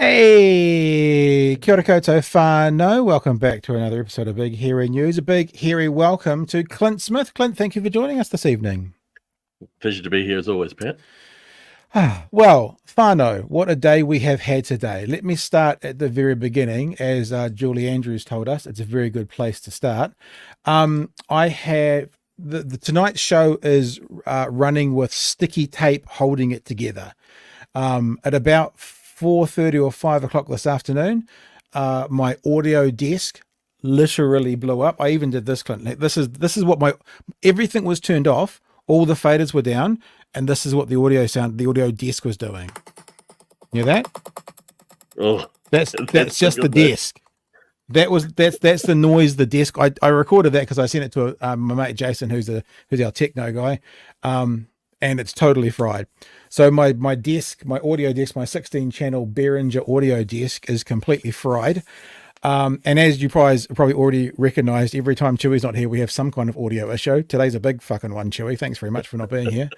Hey, kia ora koutou whānau. Welcome back to another episode of Big Hairy News. A big, hairy welcome to Clint Smith. Clint, thank you for joining us this evening. Pleasure to be here as always, Pat. Well, whānau, what a day we have had today. Let me start at the very beginning. As Julie Andrews told us, it's a very good place to start. I have the tonight's show is running with sticky tape holding it together. At about 4:30 or 5 o'clock this afternoon, my audio desk literally blew up. I even did this, Clint. This is what everything was turned off, all the faders were down, and this is what the audio desk was doing. You hear that? Oh, that's just the desk. That's the noise the desk. I recorded that because I sent it to my mate Jason, who's our techno guy, and it's totally fried. So my audio desk, my 16-channel Behringer audio desk is completely fried. And as you probably already recognized, every time Chewy's not here, we have some kind of audio issue. Today's a big fucking one, Chewy. Thanks very much for not being here.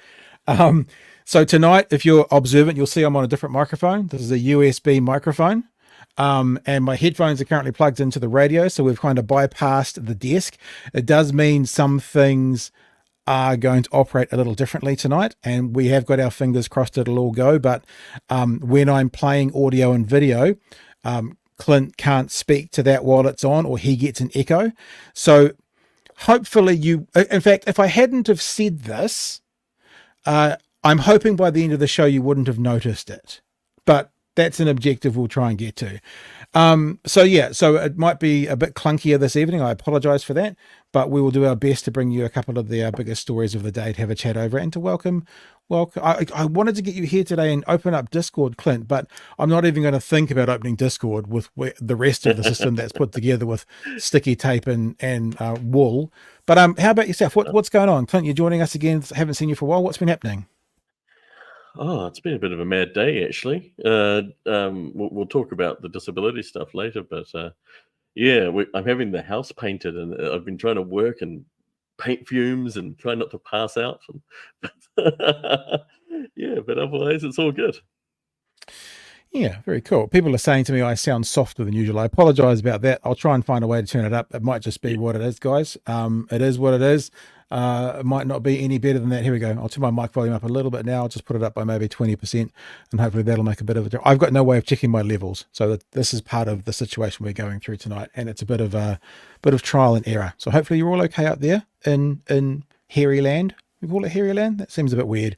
So tonight, if you're observant, you'll see I'm on a different microphone. This is a USB microphone. And my headphones are currently plugged into the radio, so we've kind of bypassed the desk. It does mean some things are going to operate a little differently tonight, and we have got our fingers crossed it'll all go. But when I'm playing audio and video, Clint can't speak to that while it's on, or he gets an echo. So hopefully in fact, if I hadn't have said this, I'm hoping by the end of the show you wouldn't have noticed it, but that's an objective we'll try and get to. So it might be a bit clunkier this evening. I apologize for that, but we will do our best to bring you a couple of the biggest stories of the day to have a chat over and to welcome. I wanted to get you here today and open up Discord, Clint, but I'm not even going to think about opening Discord with the rest of the system that's put together with sticky tape and wool. But how about yourself? What's going on, Clint? You're joining us again. Haven't seen you for a while. What's been happening? Oh, it's been a bit of a mad day, actually. We'll talk about the disability stuff later, but I'm having the house painted, and I've been trying to work and paint fumes and try not to pass out. But otherwise it's all good. Yeah, very cool. People are saying to me I sound softer than usual. I apologize about that. I'll try and find a way to turn it up. It might just be what it is, guys. It is what it is. It might not be any better than that. Here we go. I'll turn my mic volume up a little bit now. I'll just put it up by maybe 20%, and hopefully that'll make a bit of a difference. I've got no way of checking my levels, so this is part of the situation we're going through tonight, and it's a bit of trial and error. So hopefully you're all okay out there in hairy land. We call it hairy land. That seems a bit weird.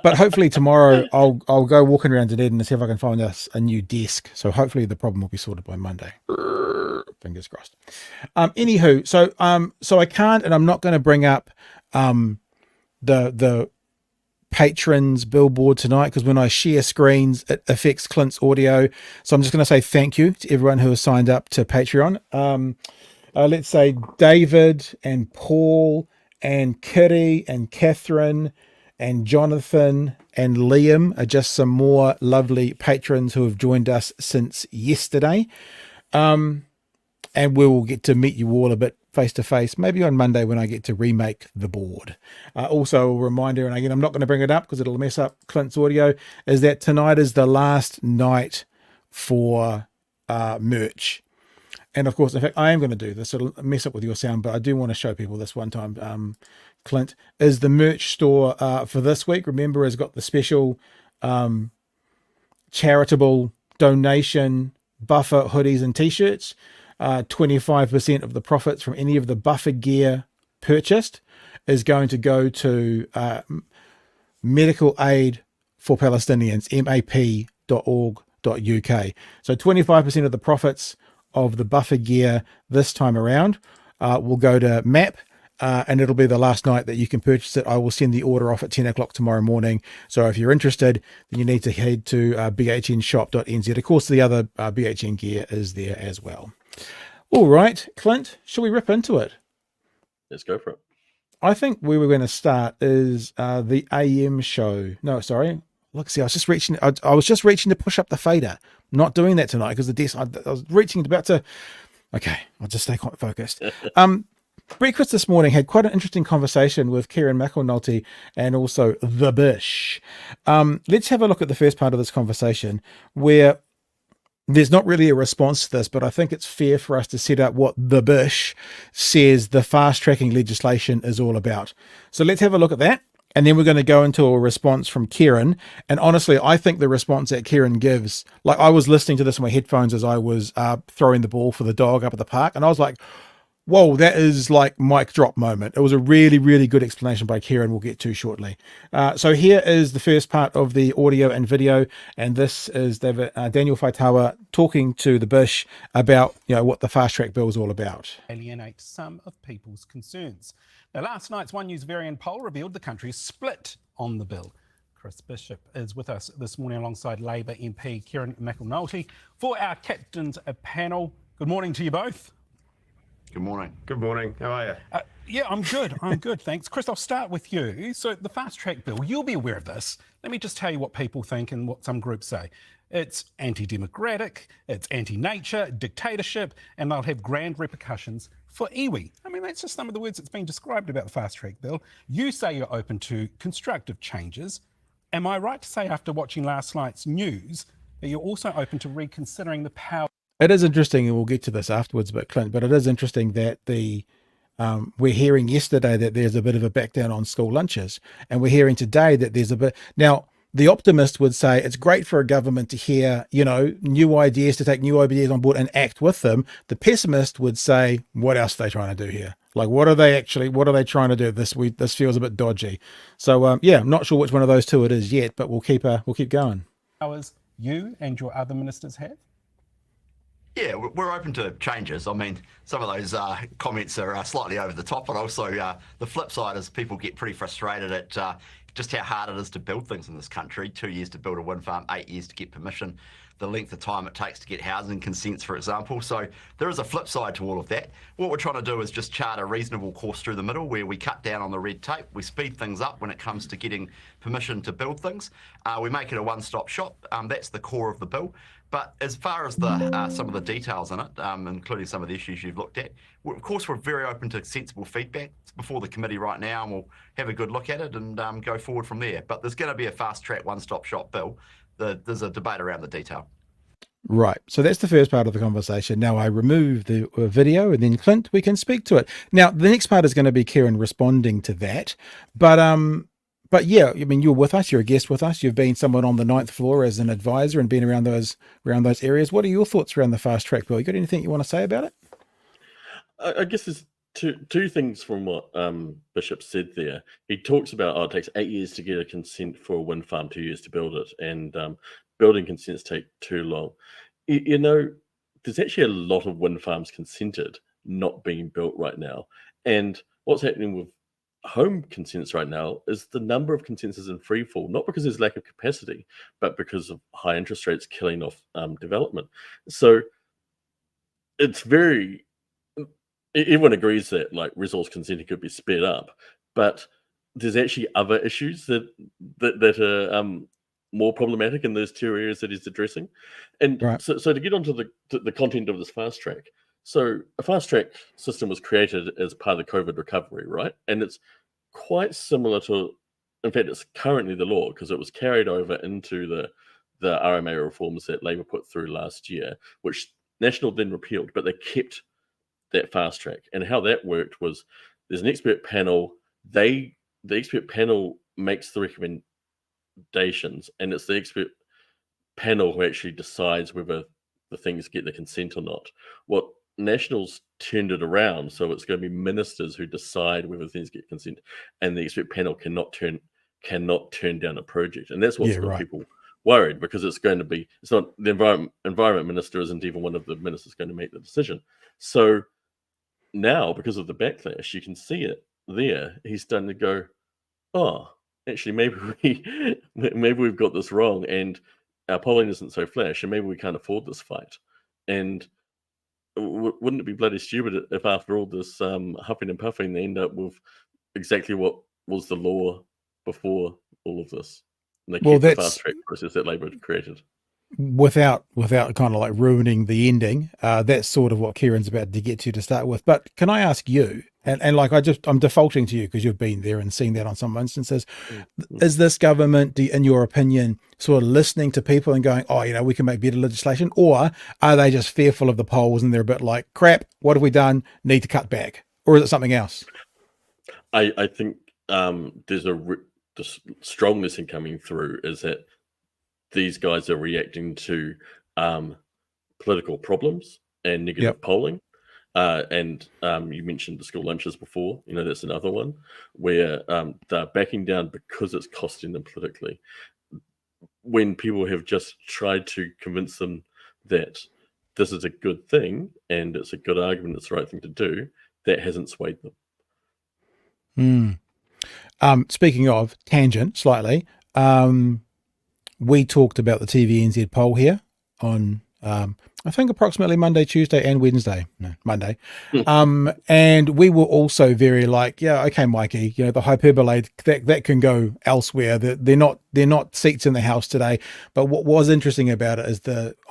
But hopefully tomorrow I'll go walking around Dunedin and see if I can find us a new desk. So hopefully the problem will be sorted by Monday. Fingers crossed. Anywho, so I can't, and I'm not going to bring up the patrons billboard tonight, because when I share screens it affects Clint's audio. So I'm just going to say thank you to everyone who has signed up to Patreon. Let's say David and Paul and Kitty and Catherine and Jonathan and Liam are just some more lovely patrons who have joined us since yesterday. And we will get to meet you all a bit face to face, maybe on Monday when I get to remake the board. Also a reminder, and again, I'm not going to bring it up because it'll mess up Clint's audio, is that tonight is the last night for merch. And of course, in fact, I am going to do this. It'll mess up with your sound, but I do want to show people this one time. Clint, is the merch store for this week, remember, has got the special charitable donation buffer hoodies and t-shirts. 25% of the profits from any of the buffer gear purchased is going to go to medical aid for Palestinians, map.org.uk. So 25% of the profits of the buffer gear this time around will go to MAP. And it'll be the last night that you can purchase it. I will send the order off at 10 o'clock tomorrow morning. So if you're interested, then you need to head to bhnshop.nz. Of course, the other BHN gear is there as well. All right, Clint, shall we rip into it? Let's go for it. I think where we're going to start is the AM show. No, sorry. Look, see, I was just reaching. I was just reaching to push up the fader. I'm not doing that tonight because the desk. I was reaching about to. Okay, I'll just stay quite focused. Breakfast this morning had quite an interesting conversation with Kieran McAnulty and also the Bush. Let's have a look at the first part of this conversation where there's not really a response to this, but I think it's fair for us to set up what the Bush says the fast-tracking legislation is all about. So let's have a look at that. And then we're going to go into a response from Kieran. And honestly, I think the response that Kieran gives, like I was listening to this on my headphones as I was throwing the ball for the dog up at the park. And I was like, whoa, that is like mic drop moment. It was a really, really good explanation by Kieran we'll get to shortly. So here is the first part of the audio and video. And this is Daniel Faitawa talking to the Bush about what the fast track bill is all about. Alienate some of people's concerns. Now, last night's One News Varian poll revealed the country is split on the bill. Chris Bishop is with us this morning alongside Labour MP Kieran McAnulty for our captain's panel. Good morning to you both. Good morning. Good morning. How are you? Yeah, I'm good. I'm good, thanks. Chris, I'll start with you. So the fast track bill, you'll be aware of this. Let me just tell you what people think and what some groups say. It's anti-democratic, it's anti-nature, dictatorship, and they'll have grand repercussions for iwi. I mean, that's just some of the words that's been described about the fast track bill. You say you're open to constructive changes. Am I right to say after watching last night's news that you're also open to reconsidering the power? It is interesting, and we'll get to this afterwards, but Clint, but it is interesting that we're hearing yesterday that there's a bit of a back down on school lunches, and we're hearing today that there's a bit. Now, the optimist would say it's great for a government to hear, new ideas, to take new ideas on board and act with them. The pessimist would say, what else are they trying to do here? Like, what are they trying to do? This feels a bit dodgy. So, I'm not sure which one of those two it is yet, but we'll keep going. Powers you and your other ministers have? Yeah, we're open to changes. I mean, some of those comments are slightly over the top, but also the flip side is people get pretty frustrated at just how hard it is to build things in this country. 2 years to build a wind farm, 8 years to get permission, the length of time it takes to get housing consents, for example. So there is a flip side to all of that. What we're trying to do is just chart a reasonable course through the middle where we cut down on the red tape, we speed things up when it comes to getting permission to build things. We make it a one-stop shop. That's the core of the bill. But as far as some of the details in it, including some of the issues you've looked at, of course, we're very open to sensible feedback. It's before the committee right now, and we'll have a good look at it and go forward from there. But there's going to be a fast-track, one-stop shop bill. There's a debate around the detail. Right. So that's the first part of the conversation. Now I remove the video, and then Clint, we can speak to it. Now the next part is going to be Kieran responding to that. But yeah, I mean, you're with us. You're a guest with us. You've been someone on the 9th floor as an advisor and been around those areas. What are your thoughts around the fast track bill? You got anything you want to say about it? I guess there's two things from what Bishop said there. He talks about it takes 8 years to get a consent for a wind farm, 2 years to build it, and building consents take too long. There's actually a lot of wind farms consented not being built right now, and what's happening with home consents right now is the number of consents is in free fall, not because there's lack of capacity, but because of high interest rates killing off development. So it's everyone agrees that like resource consenting could be sped up, but there's actually other issues that are more problematic in those two areas that he's addressing. And right. So to get onto the content of this fast track. So a fast track system was created as part of the COVID recovery, right? And it's quite similar to, in fact, it's currently the law because it was carried over into the RMA reforms that Labour put through last year, which National then repealed, but they kept that fast track. And how that worked was there's an expert panel. The expert panel makes the recommendations, and it's the expert panel who actually decides whether the things get the consent or not. What Nationals turned it around, so it's going to be ministers who decide whether things get consent, and the expert panel cannot turn down a project, and that's what's got people worried because it's not the environment minister isn't even one of the ministers going to make the decision. So now, because of the backlash, you can see it there. He's starting to go, oh, actually, maybe we've got this wrong, and our polling isn't so flash, and maybe we can't afford this fight. And wouldn't it be bloody stupid if after all this huffing and puffing, they end up with exactly what was the law before all of this? And they keep the fast track process that Labour created. Without kind of like ruining the ending, that's sort of what Kieran's about to get to start with. But can I ask you, and like I'm defaulting to you because you've been there and seen that on some instances, is this government, in your opinion, sort of listening to people and going, oh, we can make better legislation, or are they just fearful of the polls and they're a bit like, crap, what have we done? Need to cut back, or is it something else? I think there's the strongness in coming through is that these guys are reacting to political problems and negative polling. And you mentioned the school lunches before. That's another one where they're backing down because it's costing them politically. When people have just tried to convince them that this is a good thing and it's a good argument, it's the right thing to do, that hasn't swayed them. Speaking of tangent slightly, we talked about the TVNZ poll here on, I think approximately Monday, Tuesday, and Wednesday. No, Monday. And we were also very like, yeah, okay, Mikey, the hyperbole that can go elsewhere. They're not seats in the House today. But what was interesting about it is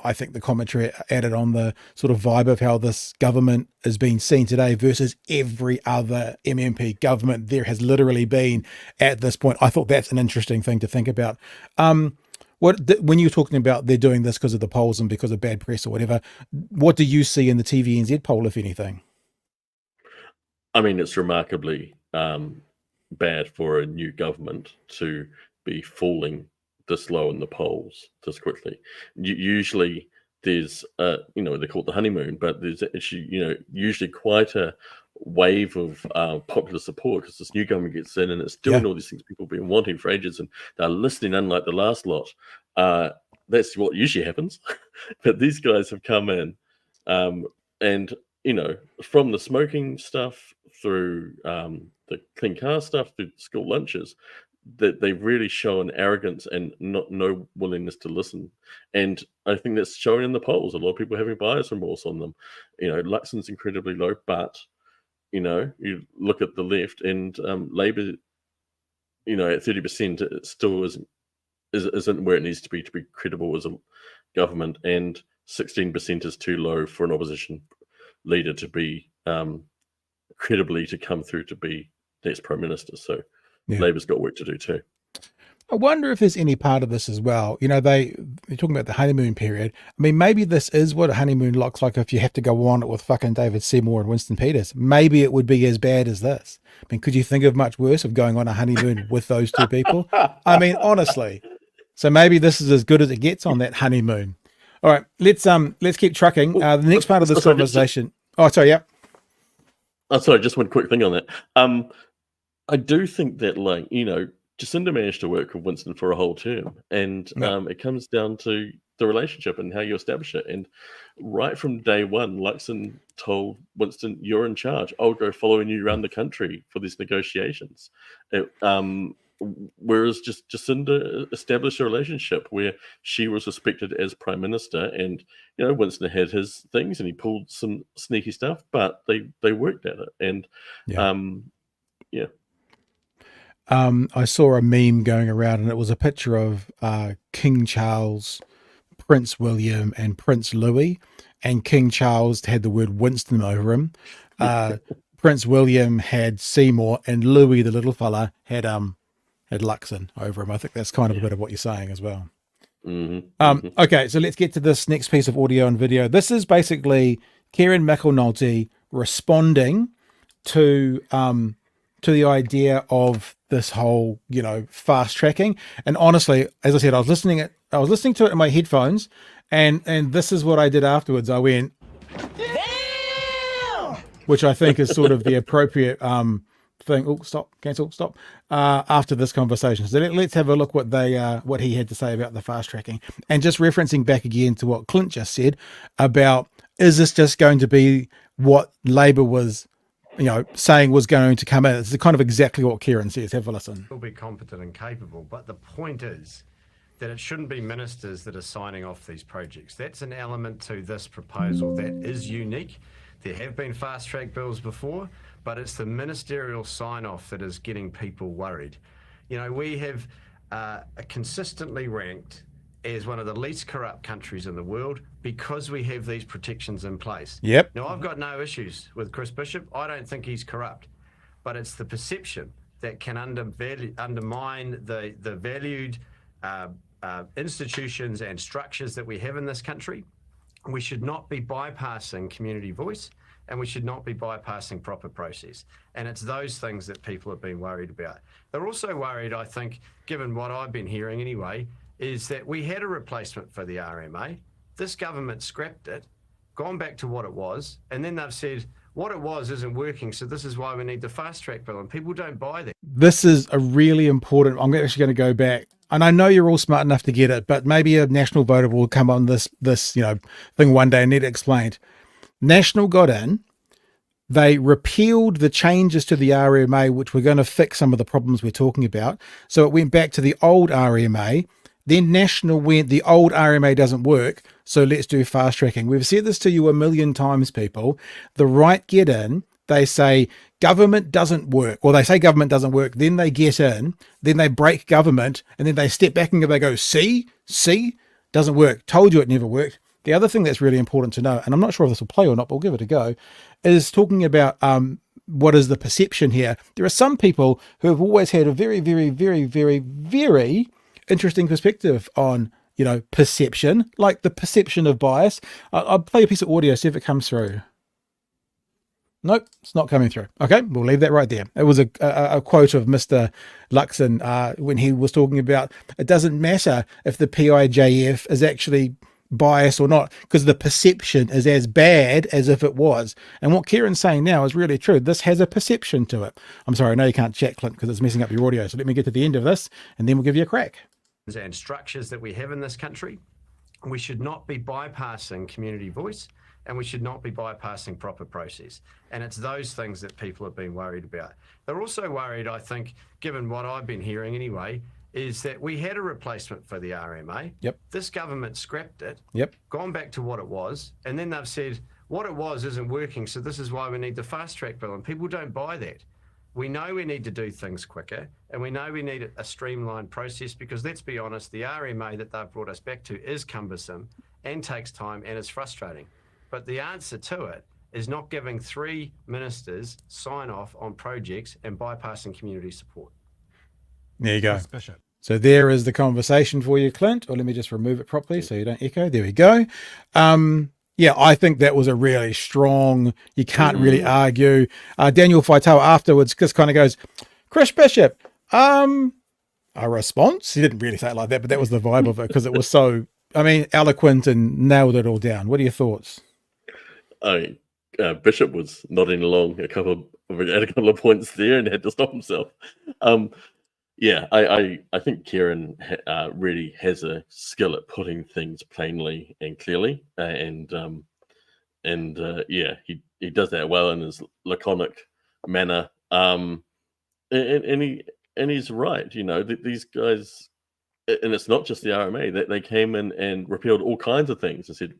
I think the commentary added on the sort of vibe of how this government is being seen today versus every other MMP government there has literally been at this point. I thought that's an interesting thing to think about. When you're talking about they're doing this because of the polls and because of bad press or whatever, what do you see in the TVNZ poll, if anything? I mean, it's remarkably bad for a new government to be falling this low in the polls this quickly. Usually there's, they call it the honeymoon, but there's actually, usually quite a wave of popular support because this new government gets in and it's doing all these things people have been wanting for ages, and they're listening, unlike the last lot. That's what usually happens. But these guys have come in and, from the smoking stuff through the clean car stuff, through school lunches, that they've really shown arrogance and no willingness to listen. And I think that's showing in the polls. A lot of people having buyer's remorse on them. Luxon's incredibly low, but you look at the left and Labour, at 30%, it still isn't where it needs to be credible as a government, and 16% is too low for an opposition leader to be credibly to come through to be next Prime Minister. So Labour's got work to do too. I wonder if there's any part of this as well. They're talking about the honeymoon period. I mean, maybe this is what a honeymoon looks like if you have to go on it with fucking David Seymour and Winston Peters. Maybe it would be as bad as this. I mean, could you think of much worse of going on a honeymoon with those two people? I mean, honestly. So maybe this is as good as it gets on that honeymoon. All right, let's keep trucking. The next part of this conversation. Sorry, just one quick thing on that. I do think that, Jacinda managed to work with Winston for a whole term, and it comes down to the relationship and how you establish it. And right from day one, Luxon told Winston, "You're in charge. I'll go following you around the country for these negotiations." Whereas just Jacinda established a relationship where she was respected as Prime Minister, and Winston had his things and he pulled some sneaky stuff, but they worked at it. And I saw a meme going around, and it was a picture of King Charles, Prince William, and Prince Louis, and King Charles had the word Winston over him. Prince William had Seymour, and Louis, the little fella, had Luxon over him. I think that's kind of a bit of what you're saying as well. Okay, so let's get to this next piece of audio and video. This is basically Kieran McAnulty responding to the idea of this whole, fast tracking. And honestly, as I said, I was listening to it in my headphones, and this is what I did afterwards. I went, damn! Which I think is sort of the appropriate thing. Oh, stop, cancel, stop. After this conversation. So let's have a look what he had to say about the fast tracking. And just referencing back again to what Clint just said about, is this just going to be what Labour was saying was going to come in. It's kind of exactly what Kieran says. Have a listen. Will be competent and capable, but the point is that it shouldn't be ministers that are signing off these projects. That's an element to this proposal that is unique. There have been fast-track bills before, but it's the ministerial sign-off that is getting people worried. We have consistently ranked as one of the least corrupt countries in the world because we have these protections in place. Yep. Now, I've got no issues with Chris Bishop. I don't think he's corrupt, but it's the perception that can undermine the valued institutions and structures that we have in this country. We should not be bypassing community voice, and we should not be bypassing proper process. And it's those things that people have been worried about. They're also worried, I think, given what I've been hearing anyway, is that we had a replacement for the RMA. This government scrapped it, gone back to what it was, and then they've said, what it was isn't working, so this is why we need the fast-track bill, and people don't buy that. This is a really important, I'm actually going to go back, and I know you're all smart enough to get it, but maybe a National voter will come on this thing one day and need it explained. National got in, they repealed the changes to the RMA, which were going to fix some of the problems we're talking about, so it went back to the old RMA. Then National went, the old RMA doesn't work, so let's do fast tracking. We've said this to you a million times, people. The right get in, they say government doesn't work, or they say government doesn't work, then they get in, then they break government, and then they step back and they go, see, doesn't work. Told you it never worked. The other thing that's really important to know, and I'm not sure if this will play or not, but we'll give it a go, is talking about what is the perception here. There are some people who have always had a very, very, very, very, very interesting perspective on, perception, like the perception of bias. I'll play a piece of audio, see if it comes through. Nope, it's not coming through. Okay, we'll leave that right there. It was a quote of Mr. Luxon when he was talking about it doesn't matter if the PIJF is actually biased or not, because the perception is as bad as if it was. And what Kieran's saying now is really true. This has a perception to it. I'm sorry, I know you can't chat, Clint, because it's messing up your audio. So let me get to the end of this and then we'll give you a crack. And structures that we have in this country, we should not be bypassing community voice, and we should not be bypassing proper process. And it's those things that people have been worried about. They're also worried, I think, given what I've been hearing anyway, is that we had a replacement for the RMA. Yep. This government scrapped it. Yep. Gone back to what it was, and then they've said what it was isn't working, so this is why we need the fast-track bill, and people don't buy that. We know we need to do things quicker, and we know we need a streamlined process, because let's be honest, the RMA that they've brought us back to is cumbersome and takes time and is frustrating. But the answer to it is not giving 3 ministers sign off on projects and bypassing community support. There you go. So there is the conversation for you, Clint. Or let me just remove it properly so you don't echo. There we go. Yeah, I think that was a really strong, you can't really argue. Daniel Faitau afterwards just kind of goes, Chris Bishop, a response? He didn't really say it like that, but that was the vibe of it, because it was so, eloquent and nailed it all down. What are your thoughts? Bishop was nodding along at a couple of points there and had to stop himself. Yeah, I think Kieran really has a skill at putting things plainly and clearly, and yeah, he does that well in his laconic manner, and he's right. These guys, and it's not just the RMA, they came in and repealed all kinds of things and said,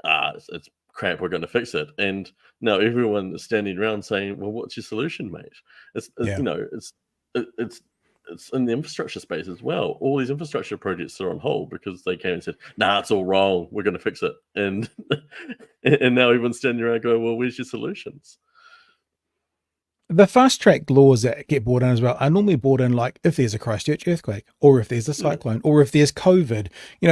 it's crap, we're going to fix it, and now everyone is standing around saying, well, what's your solution, mate? It's in the infrastructure space as well. All these infrastructure projects are on hold because they came and said, nah, it's all wrong, we're going to fix it. And and now everyone's standing around going, well, where's your solutions? The fast track laws that get brought in as well are normally brought in like if there's a Christchurch earthquake, or if there's a cyclone, or if there's COVID,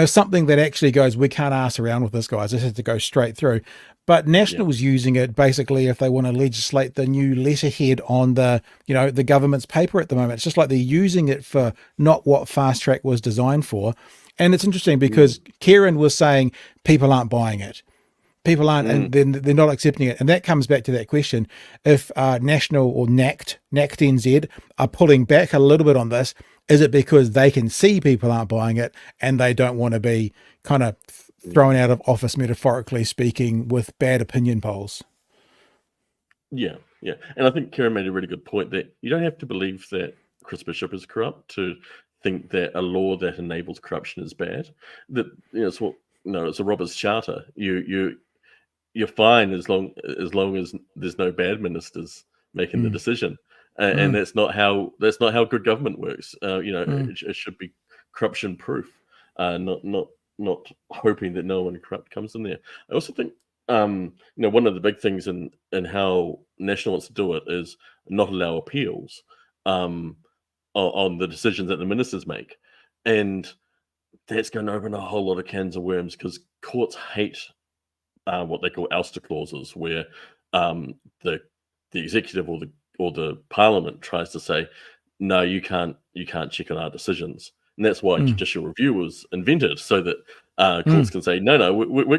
something that actually goes, we can't ass around with this, guys. This has to go straight through. But National's using it basically if they want to legislate the new letterhead on the, the government's paper at the moment. It's just like they're using it for not what fast track was designed for. And it's interesting because Kieran was saying people aren't buying it. People aren't, and they're not accepting it. And that comes back to that question. If National or NACT NZ are pulling back a little bit on this, is it because they can see people aren't buying it and they don't want to be kind of thrown out of office, metaphorically speaking, with bad opinion polls? Yeah, yeah. And I think Kieran made a really good point that you don't have to believe that Chris Bishop is corrupt to think that a law that enables corruption is bad. That it's what it's a robber's charter. You're fine as long as there's no bad ministers making the decision, and that's not how good government works. It should be corruption proof, not hoping that no one corrupt comes in there. I also think one of the big things in how National wants to do it is not allow appeals on the decisions that the ministers make, and that's going to open a whole lot of cans of worms because courts hate what they call ouster clauses, where the executive or the parliament tries to say, no, you can't check on our decisions, and that's why judicial review was invented, so that courts can say, no, we're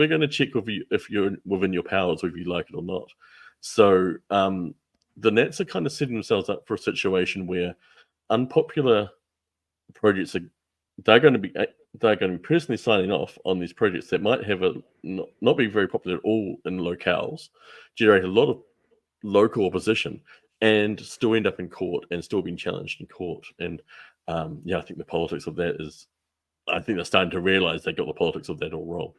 gonna check with you if you're within your powers, whether you like it or not. So the Nats are kind of setting themselves up for a situation where unpopular projects they're going to be personally signing off on these projects that might have not be very popular at all in locales, generate a lot of local opposition, and still end up in court and still being challenged in court. And I think the politics of that is, I think they're starting to realize they got the politics of that all wrong.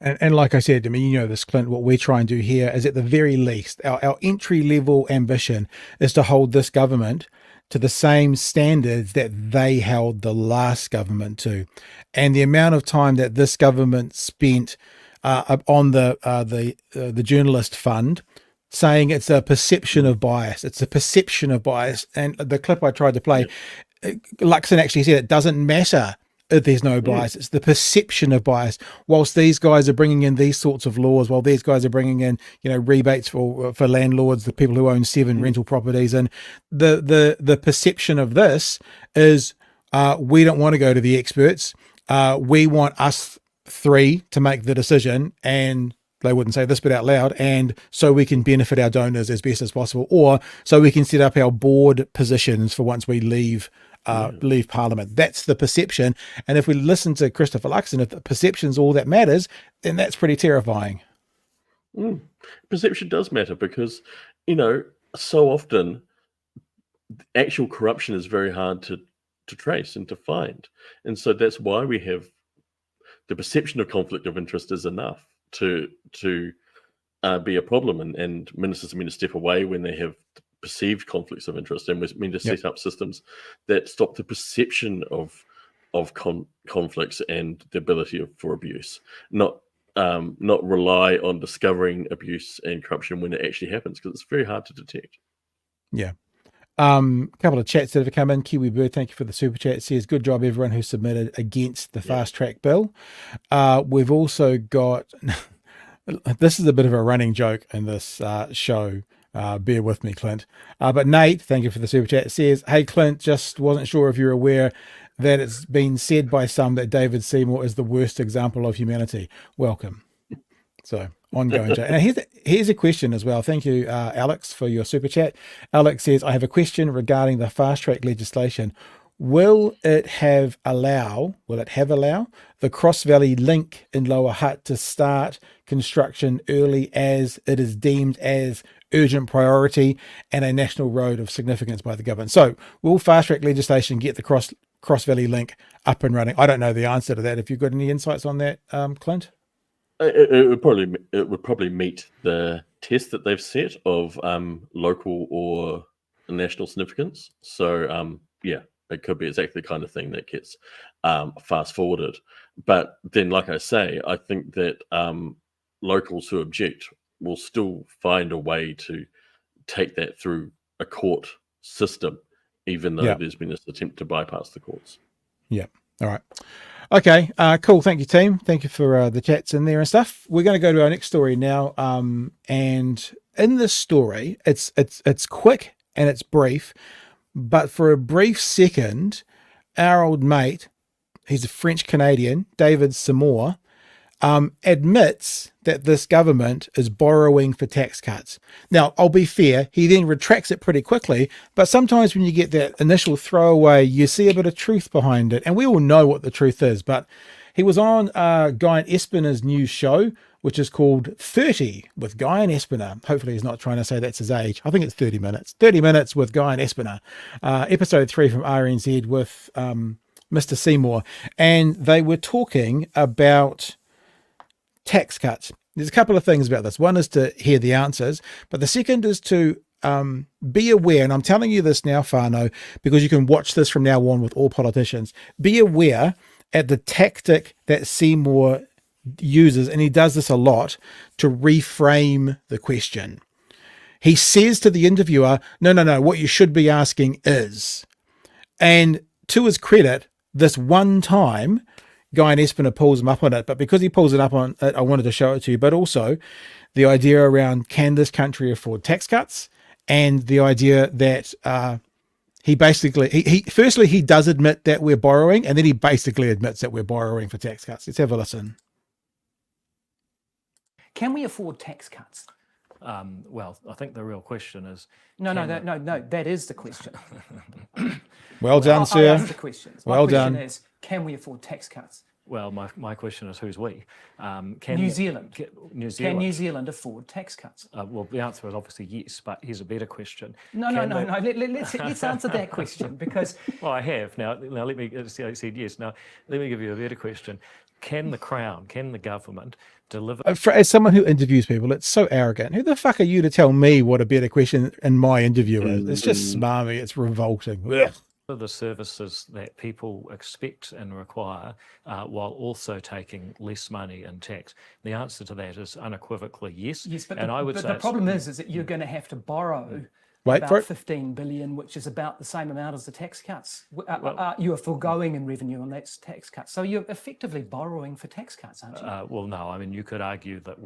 And like I said, I mean, this, Clint, what we're trying to do here is at the very least, our entry level ambition is to hold this government to the same standards that they held the last government to. And the amount of time that this government spent on the journalist fund, saying it's a perception of bias. It's a perception of bias. And the clip I tried to play, Luxon actually said it doesn't matter if there's no bias. It's the perception of bias. Whilst these guys are bringing in these sorts of laws, while these guys are bringing in, rebates for landlords, the people who own 7 rental properties, and the perception of this is we don't want to go to the experts. We want us 3 to make the decision, and they wouldn't say this bit out loud, and so we can benefit our donors as best as possible, or so we can set up our board positions for once we leave Parliament. That's the perception. And if we listen to Christopher Luxon, if the perception's all that matters, then that's pretty terrifying. Perception does matter because, so often actual corruption is very hard to trace and to find. And so that's why we have the perception of conflict of interest is enough to be a problem. And ministers are meant to step away when they have perceived conflicts of interest, and we're meant to set up systems that stop the perception of conflicts and the ability for abuse, not rely on discovering abuse and corruption when it actually happens, because it's very hard to detect. A couple of chats that have come in. Kiwi Bird, thank you for the super chat. It says, good job everyone who submitted against the fast track bill. We've also got this is a bit of a running joke in this show. Bear with me, Clint. But Nate, thank you for the super chat, says, hey, Clint, just wasn't sure if you're aware that it's been said by some that David Seymour is the worst example of humanity. Welcome. So, ongoing joke. And here's a question as well. Thank you, Alex, for your super chat. Alex says, I have a question regarding the fast track legislation. Will it have allow the Cross Valley link in Lower Hutt to start construction early as it is deemed as urgent priority and a national road of significance by the government? So will fast track legislation get the Cross Valley link up and running? I don't know the answer to that. If you've got any insights on that, Clint? It would probably meet the test that they've set of local or national significance. So it could be exactly the kind of thing that gets fast forwarded. But then, like I say, I think that locals who object will still find a way to take that through a court system, even though there's been this attempt to bypass the courts. Yeah. All right. Okay. Cool. Thank you, team. Thank you for the chats in there and stuff. We're going to go to our next story now. And in this story, it's quick and it's brief, but for a brief second, our old mate, he's a French Canadian, David Seymour, admits that this government is borrowing for tax cuts. Now, I'll be fair, he then retracts it pretty quickly, but sometimes when you get that initial throwaway, you see a bit of truth behind it, and we all know what the truth is. But he was on Guy and Espina's new show which is called 30 with Guy and Espiner. Hopefully he's not trying to say that's his age. I think it's 30 minutes. 30 minutes with Guy and Espiner. Episode 3 from RNZ with Mr. Seymour. And they were talking about tax cuts. There's a couple of things about this. One is to hear the answers, but the second is to be aware, and I'm telling you this now, whānau, because you can watch this from now on with all politicians. Be aware at the tactic that Seymour uses, and he does this a lot, to reframe the question. He says to the interviewer, no, what you should be asking is. And to his credit, this one time, Guy and Espiner pulls him up on it, but because he pulls it up on it, I wanted to show it to you, but also the idea around, can this country afford tax cuts? And the idea that he basically, firstly, he does admit that we're borrowing, and then he basically admits that we're borrowing for tax cuts. Let's have a listen. Can we afford tax cuts? Well, I think the real question is... No, that is the question. Well done, I'll sir. ask the questions. Well My done. question is, can we afford tax cuts? Well, my question is, who's we? New Zealand. New Can Zealand. New Zealand afford tax cuts? Well, the answer is obviously yes, but here's a better question. No. Let's answer that question, because... Well, I have. Now let me... I said yes. Now, let me give you a better question. Can the Crown, can the government deliver... As someone who interviews people, it's so arrogant. Who the fuck are you to tell me what a better question in my interview is? It's just smarmy. It's revolting. Ugh. the services that people expect and require while also taking less money in tax? The answer to that is unequivocally yes. Yes, but and I would say the problem is that you're going to have to borrow Wait for about it. 15 billion, which is about the same amount as the tax cuts. You are foregoing in revenue on that tax cut. So you're effectively borrowing for tax cuts, aren't you? Well, no. I mean, you could argue that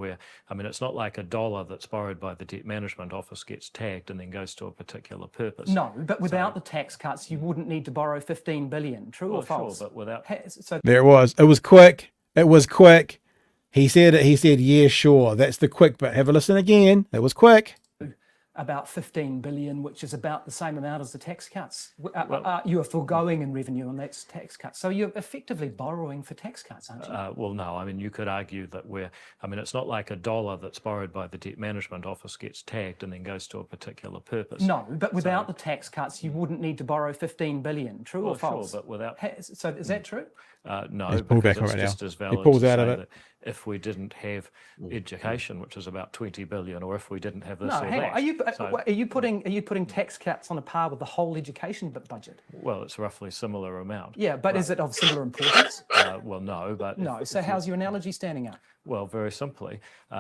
it's not like $1 that's borrowed by the Debt Management Office gets tagged and then goes to a particular purpose. No, but without the tax cuts, you wouldn't need to borrow 15 billion. True or false? Sure, but without... So There it was. It was quick. It was quick. He said it. He said, yeah, sure. That's the quick bit. Have a listen again. It was quick. about 15 billion, which is about the same amount as the tax cuts. You are foregoing in revenue on that tax cut. So you're effectively borrowing for tax cuts, aren't you? Well, no. I mean, you could argue that it's not like $1 that's borrowed by the Debt Management Office gets tagged and then goes to a particular purpose. No, but without the tax cuts, you wouldn't need to borrow 15 billion. True or false? Sure, but without... So is that true? No, He's pulled because back it's right now. just as valid He pulls to out of say it. that if we didn't have education, which is about 20 billion, or if we didn't have this No, or hang that. on. Are you putting tax cuts on a par with the whole education budget? Well, it's roughly a similar amount. Yeah, but is it of similar importance? Well, no, but... No. So how's your analogy standing up? Well, very simply,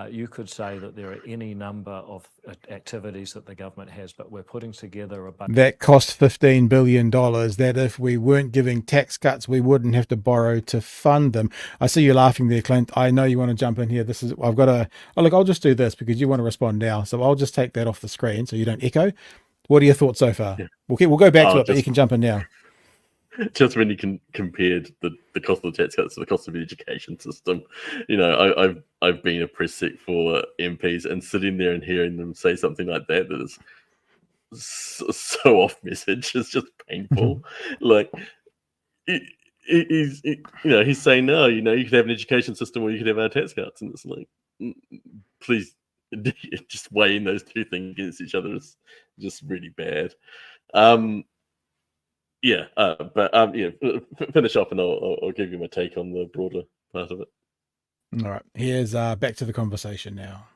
you could say that there are any number of activities that the government has, but we're putting together a budget. That cost $15 billion, that if we weren't giving tax cuts, we wouldn't have to borrow to fund them. I see you laughing there, Clint. I know you want to jump in here. I'll just do this because you want to respond now. So I'll just take that off the screen so you don't echo. What are your thoughts so far? Yeah. We'll go back to it, but you can jump in now. Just when you compared the cost of the tax cuts to the cost of the education system, I've been a press sec for MPs, and sitting there and hearing them say something like that is so off message. It's just painful. Like he's saying, no, you could have an education system or you could have our tax cuts, and it's like, please, just weighing those two things against each other is just really bad. Finish off and I'll give you my take on the broader part of it. All right, here's back to the conversation now.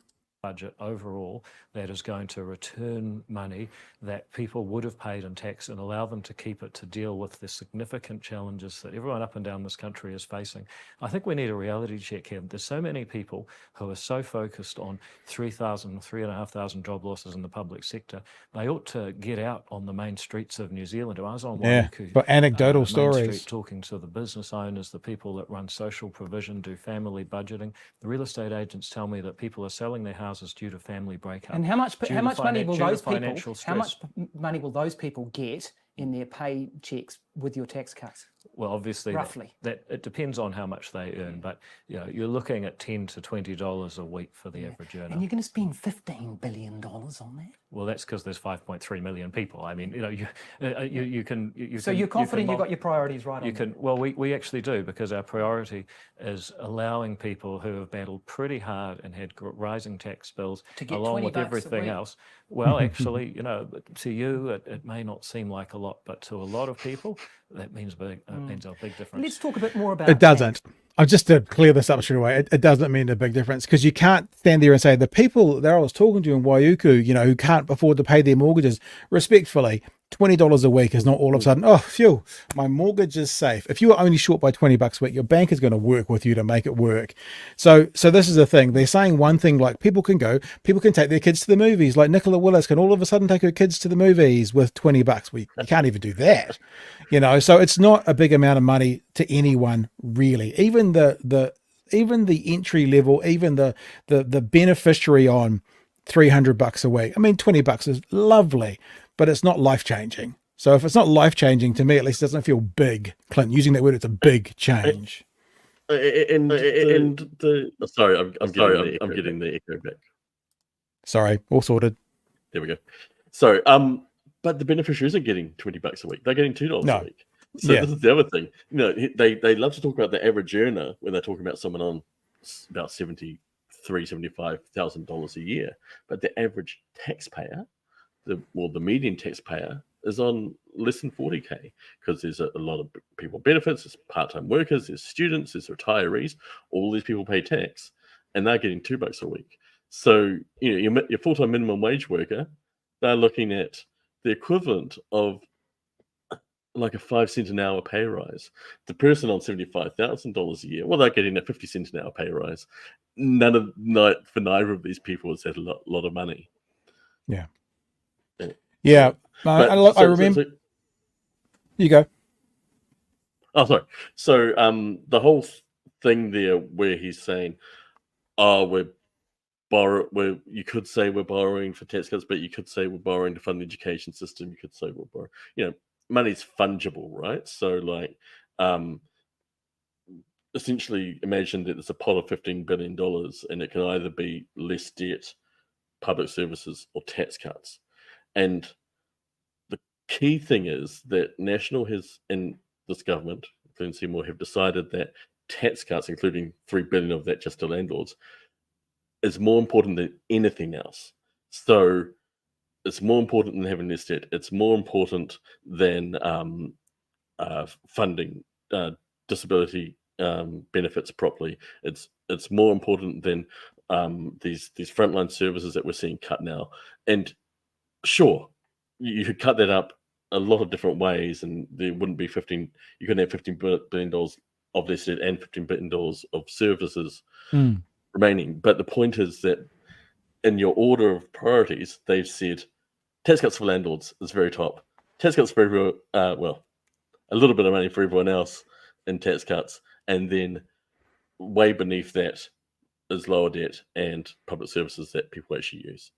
Budget overall that is going to return money that people would have paid in tax and allow them to keep it to deal with the significant challenges that everyone up and down this country is facing. I think we need a reality check here. There's so many people who are so focused on 3,500 job losses in the public sector. They ought to get out on the main streets of New Zealand. I was on Waiuku, but anecdotal Main stories. Street, talking to the business owners, the people that run social provision, do family budgeting. The real estate agents tell me that people are selling their houses due to family breakup. And how much money will those people get in their pay checks with your tax cuts? Well, obviously, roughly, that it depends on how much they earn, but you're looking at $10 to $20 a week for the average earner. And you're going to spend $15 billion on that? Well, that's because there's 5.3 million people. I mean, you know, you can. So you're confident you've got your priorities right on. You can. Well, we actually do, because our priority is allowing people who have battled pretty hard and had rising tax bills, To get along 20 with bucks a everything week. else. Well, actually, you know, to you it may not seem like a lot, but to a lot of people that means means a big difference. Let's talk a bit more about It doesn't. tax. Just to clear this up straight away, it doesn't mean a big difference, because you can't stand there and say the people that I was talking to in Waiuku, you know, who can't afford to pay their mortgages, respectfully, $20 a week is not all of a sudden, oh, phew, my mortgage is safe. If you are only short by $20 a week, your bank is going to work with you to make it work. So this is the thing. They're saying one thing, like people can take their kids to the movies. Like Nicola Willis can all of a sudden take her kids to the movies with $20. You can't even do that, you know. So it's not a big amount of money to anyone really. Even the entry level, even the beneficiary on $300 a week. I mean, $20 is lovely, but it's not life-changing. So if it's not life-changing, to me at least, it doesn't feel big. Clint, using that word, it's a big change. Sorry, I'm getting the echo back. Sorry, all sorted. There we go. So, but the beneficiaries isn't getting $20 a week. They're getting $2 a week. So this is the other thing. You know, they love to talk about the average earner when they're talking about someone on about $75,000 a year, but the average taxpayer, the median taxpayer, is on less than 40K, because there's a lot of people benefits, there's part-time workers, there's students, there's retirees. All these people pay tax, and they're getting $2 a week. So you know, your full-time minimum wage worker, they're looking at the equivalent of like a 5 cent an hour pay rise. The person on $75,000 a year, well, they're getting a 50 cent an hour pay rise. For neither of these people has had a lot of money. Yeah. I remember. You go. Oh, sorry. So the whole thing there where he's saying, you could say we're borrowing for tax cuts, but you could say we're borrowing to fund the education system. You could say we're borrowing, you know, money's fungible, right? So like, essentially imagine that there's a pot of $15 billion and it can either be less debt, public services, or tax cuts. And the key thing is that National and this government, including Seymour, have decided that tax cuts, including $3 billion of that just to landlords, is more important than anything else. So it's more important than having less debt. It's more important than funding disability benefits properly. It's more important than these frontline services that we're seeing cut now. And sure, you could cut that up a lot of different ways, and there wouldn't be you couldn't have $15 billion of less debt and $15 billion of services remaining. But the point is that in your order of priorities, they've said tax cuts for landlords is very top. Tax cuts for everyone, a little bit of money for everyone else in tax cuts, and then way beneath that is lower debt and public services that people actually use.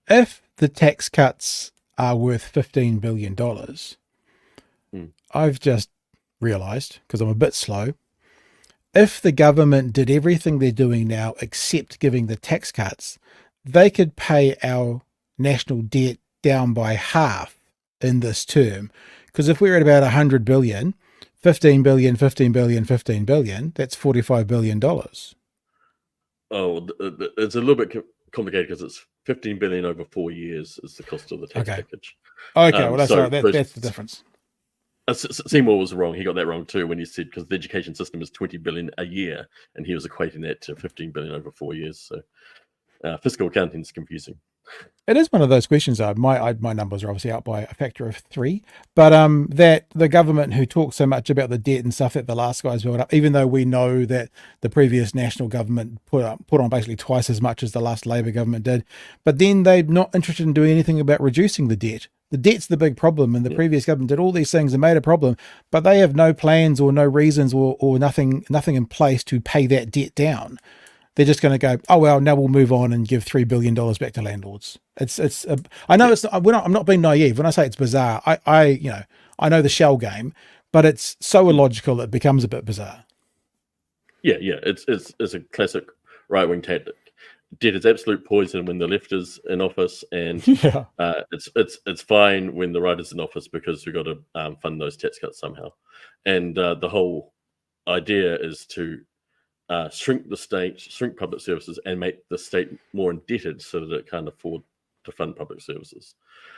If the tax cuts are worth $15 billion, I've just realised, because I'm a bit slow, if the government did everything they're doing now except giving the tax cuts, they could pay our national debt down by half in this term. Because if we're at about 100 billion, 15 billion, 15 billion, 15 billion, that's $45 billion. Oh, it's a little bit complicated because it's 15 billion over 4 years is the cost of the tax package. Okay, well, that's right. That's the difference. Seymour was wrong. He got that wrong too when he said because the education system is 20 billion a year, and he was equating that to 15 billion over 4 years. So fiscal accounting is confusing. It is one of those questions. My numbers are obviously out by a factor of 3, but that the government who talks so much about the debt and stuff that the last guys built up, even though we know that the previous national government put on basically twice as much as the last Labor government did, but then they're not interested in doing anything about reducing the debt. The debt's the big problem, and the previous government did all these things and made a problem, but they have no plans or no reasons or nothing in place to pay that debt down. They're just going to go, oh well, now we'll move on and give $3 billion back to landlords. I know it's not, I'm not being naive when I say it's bizarre. I know the shell game, but it's so illogical it becomes a bit bizarre. Yeah, it's a classic right wing tactic. debt is absolute poison when the left is in office, and Yeah. it's fine when the right is in office because we've got to fund those tax cuts somehow. And the whole idea is to shrink the state, shrink public services, and make the state more indebted so that it can't afford to fund public services.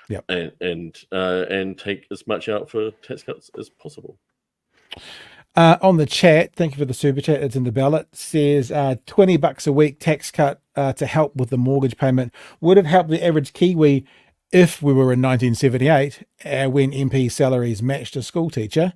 Yep. And take as much out for tax cuts as possible. On the chat, thank you for the super chat. It's in the ballot. Says $20 a week tax cut to help with the mortgage payment would have helped the average Kiwi if we were in 1978 when MP salaries matched a school teacher.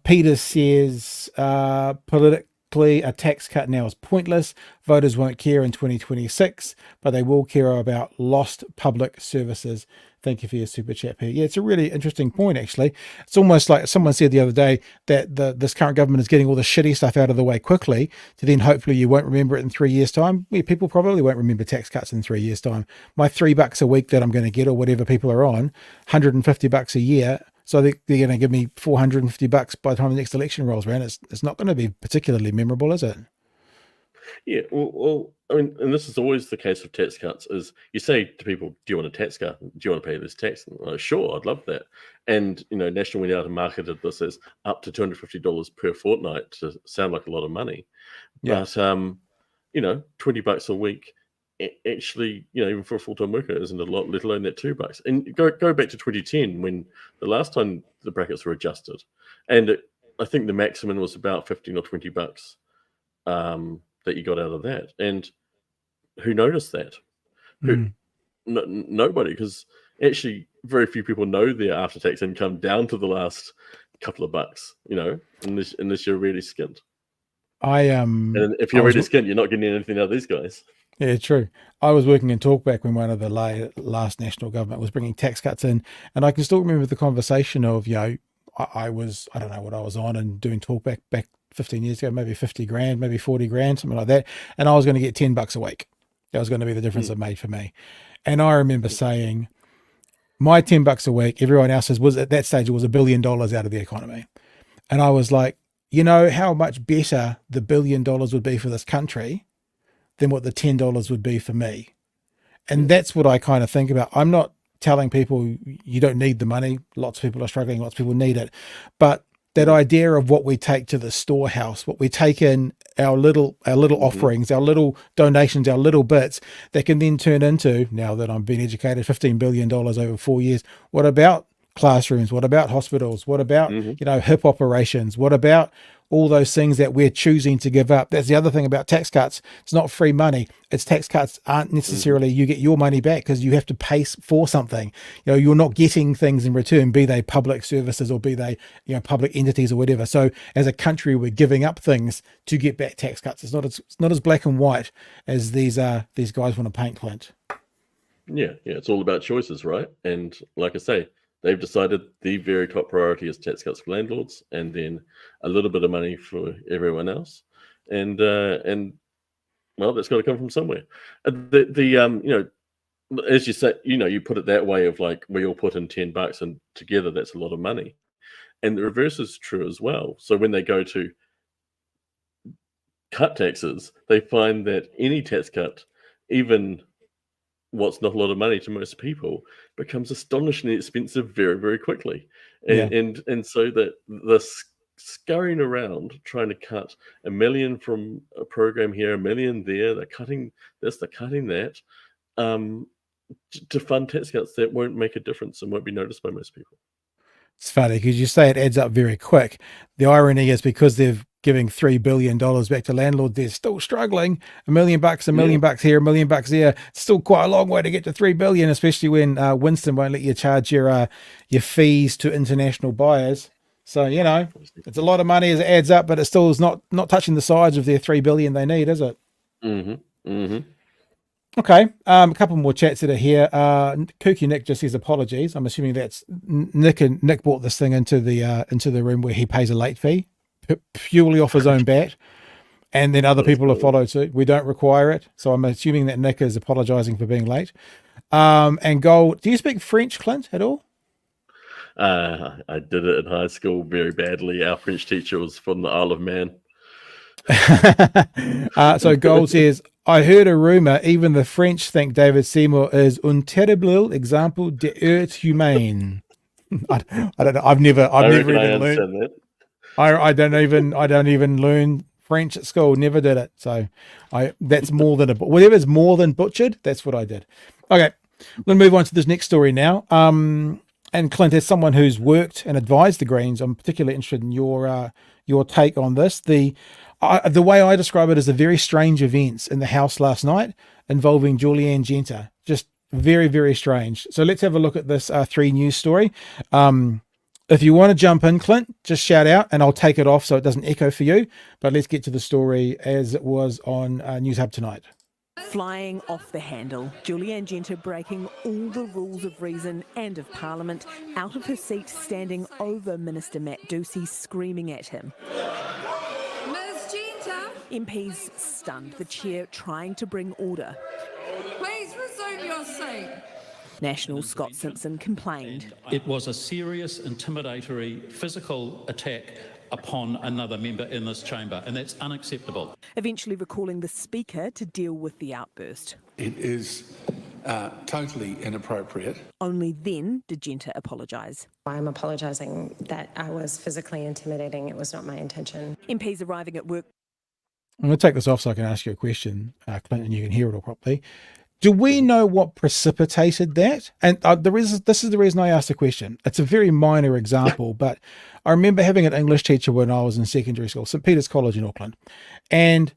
Peter says politically a tax cut now is pointless. Voters won't care in 2026, but they will care about lost public services. Thank you for your super chat, Peter. Yeah, it's a really interesting point, actually. It's almost like someone said the other day that this current government is getting all the shitty stuff out of the way quickly to then hopefully you won't remember it in 3 years' time. Yeah, people probably won't remember tax cuts in 3 years' time. My $3 a week that I'm going to get, or whatever people are on, $150 a year. So they're going to give me $450 by the time the next election rolls around. It's not going to be particularly memorable, is it? Yeah, well, I mean, and this is always the case with tax cuts, is you say to people, do you want a tax cut? Do you want to pay this tax? And like, sure, I'd love that. And, National went out and marketed this as up to $250 per fortnight to sound like a lot of money. Yeah. But, $20 a week, actually, even for a full-time worker isn't a lot, let alone that $2. And go back to 2010 when the last time the brackets were adjusted. And I think the maximum was about $15 or $20 that you got out of that. And who noticed that? Nobody, because actually very few people know their after-tax income down to the last couple of bucks, unless you're really skinned. And if you're really skinned, you're not getting anything out of these guys. Yeah, true. I was working in Talkback when one of the last national government was bringing tax cuts in, and I can still remember the conversation of, I don't know what I was on and doing Talkback back 15 years ago, maybe 50 grand, maybe 40 grand, something like that. And I was going to get $10 a week. That was going to be the difference it made for me. And I remember saying, my $10 a week, everyone else's was at that stage, it was $1 billion out of the economy. And I was like, how much better the $1 billion would be for this country than what the $10 would be for me. And that's what I kind of think about. I'm not telling people you don't need the money. Lots of people are struggling. Lots of people need it. But that idea of what we take to the storehouse, what we take in our little offerings, our little donations, our little bits that can then turn into, now that I'm being educated, $15 billion over 4 years. What about classrooms? What about hospitals? What about, hip operations? What about all those things that we're choosing to give up? That's the other thing about tax cuts. It's not free money. It's tax cuts aren't necessarily you get your money back because you have to pay for something. You're not getting things in return, be they public services or be they, public entities or whatever. So as a country, we're giving up things to get back tax cuts. It's not as black and white as these guys want to paint, Clint. Yeah. It's all about choices, right? And like I say, they've decided the very top priority is tax cuts for landlords, and then a little bit of money for everyone else, and well, that's got to come from somewhere. As you say, you put it that way of like we all put in $10, and together that's a lot of money, and the reverse is true as well. So when they go to cut taxes, they find that any tax cut, even what's not a lot of money to most people, becomes astonishingly expensive very, very quickly. And so that the scurrying around trying to cut $1 million from a program here, $1 million there, they're cutting this, they're cutting that, to fund tax cuts that won't make a difference and won't be noticed by most people. It's funny because you say it adds up very quick. The irony is because they're giving $3 billion back to landlords, they're still struggling. $1 million, $1 million here, $1 million there. It's still quite a long way to get to $3 billion, especially when Winston won't let you charge your fees to international buyers. So, it's a lot of money as it adds up, but it still is not touching the sides of their $3 billion they need, is it? Okay, a couple more chats that are here. Kooky Nick just says apologies. I'm assuming that's Nick, and Nick brought this thing into the room where he pays a late fee purely off his own bat, and then other people have followed suit. We don't require it, so I'm assuming that Nick is apologizing for being late. And Gold, do you speak French, Clint, at all? I did it in high school very badly. Our French teacher was from the Isle of Man. So Gold says, I heard a rumor, even the French think David Seymour is un terrible exemple d'être humain. I don't know. I've never reckon I even learned. understand that. I don't even learn French at school. Never did it. So that's more than whatever's more than butchered. That's what I did. Okay, let's move on to this next story now. And Clint, as someone who's worked and advised the Greens, I'm particularly interested in your take on this. The way I describe it is a very strange events in the House last night involving Julie Anne Genter. Just very, very strange. So let's have a look at this 3 News story. If you want to jump in, Clint, just shout out and I'll take it off so it doesn't echo for you. But let's get to the story as it was on News Hub tonight. Flying off the handle, Julie Anne Genter breaking all the rules of reason and of Parliament, out of her seat, standing over Minister Matt Ducey, screaming at him. Ms Genter, MPs stunned, the chair trying to bring order. please resume your seat. National Scott Simpson complained. It was a serious, intimidatory, physical attack upon another member in this chamber, and that's unacceptable. Eventually recalling the Speaker to deal with the outburst. It is totally inappropriate. Only then did Genter apologise. I'm apologising that I was physically intimidating. It was not my intention. MPs arriving at work. I'm going to take this off so I can ask you a question, Clint, and you can hear it all properly. Do we know what precipitated that? And this is the reason I asked the question. It's a very minor example, but I remember having an English teacher when I was in secondary school, St. Peter's College in Auckland, and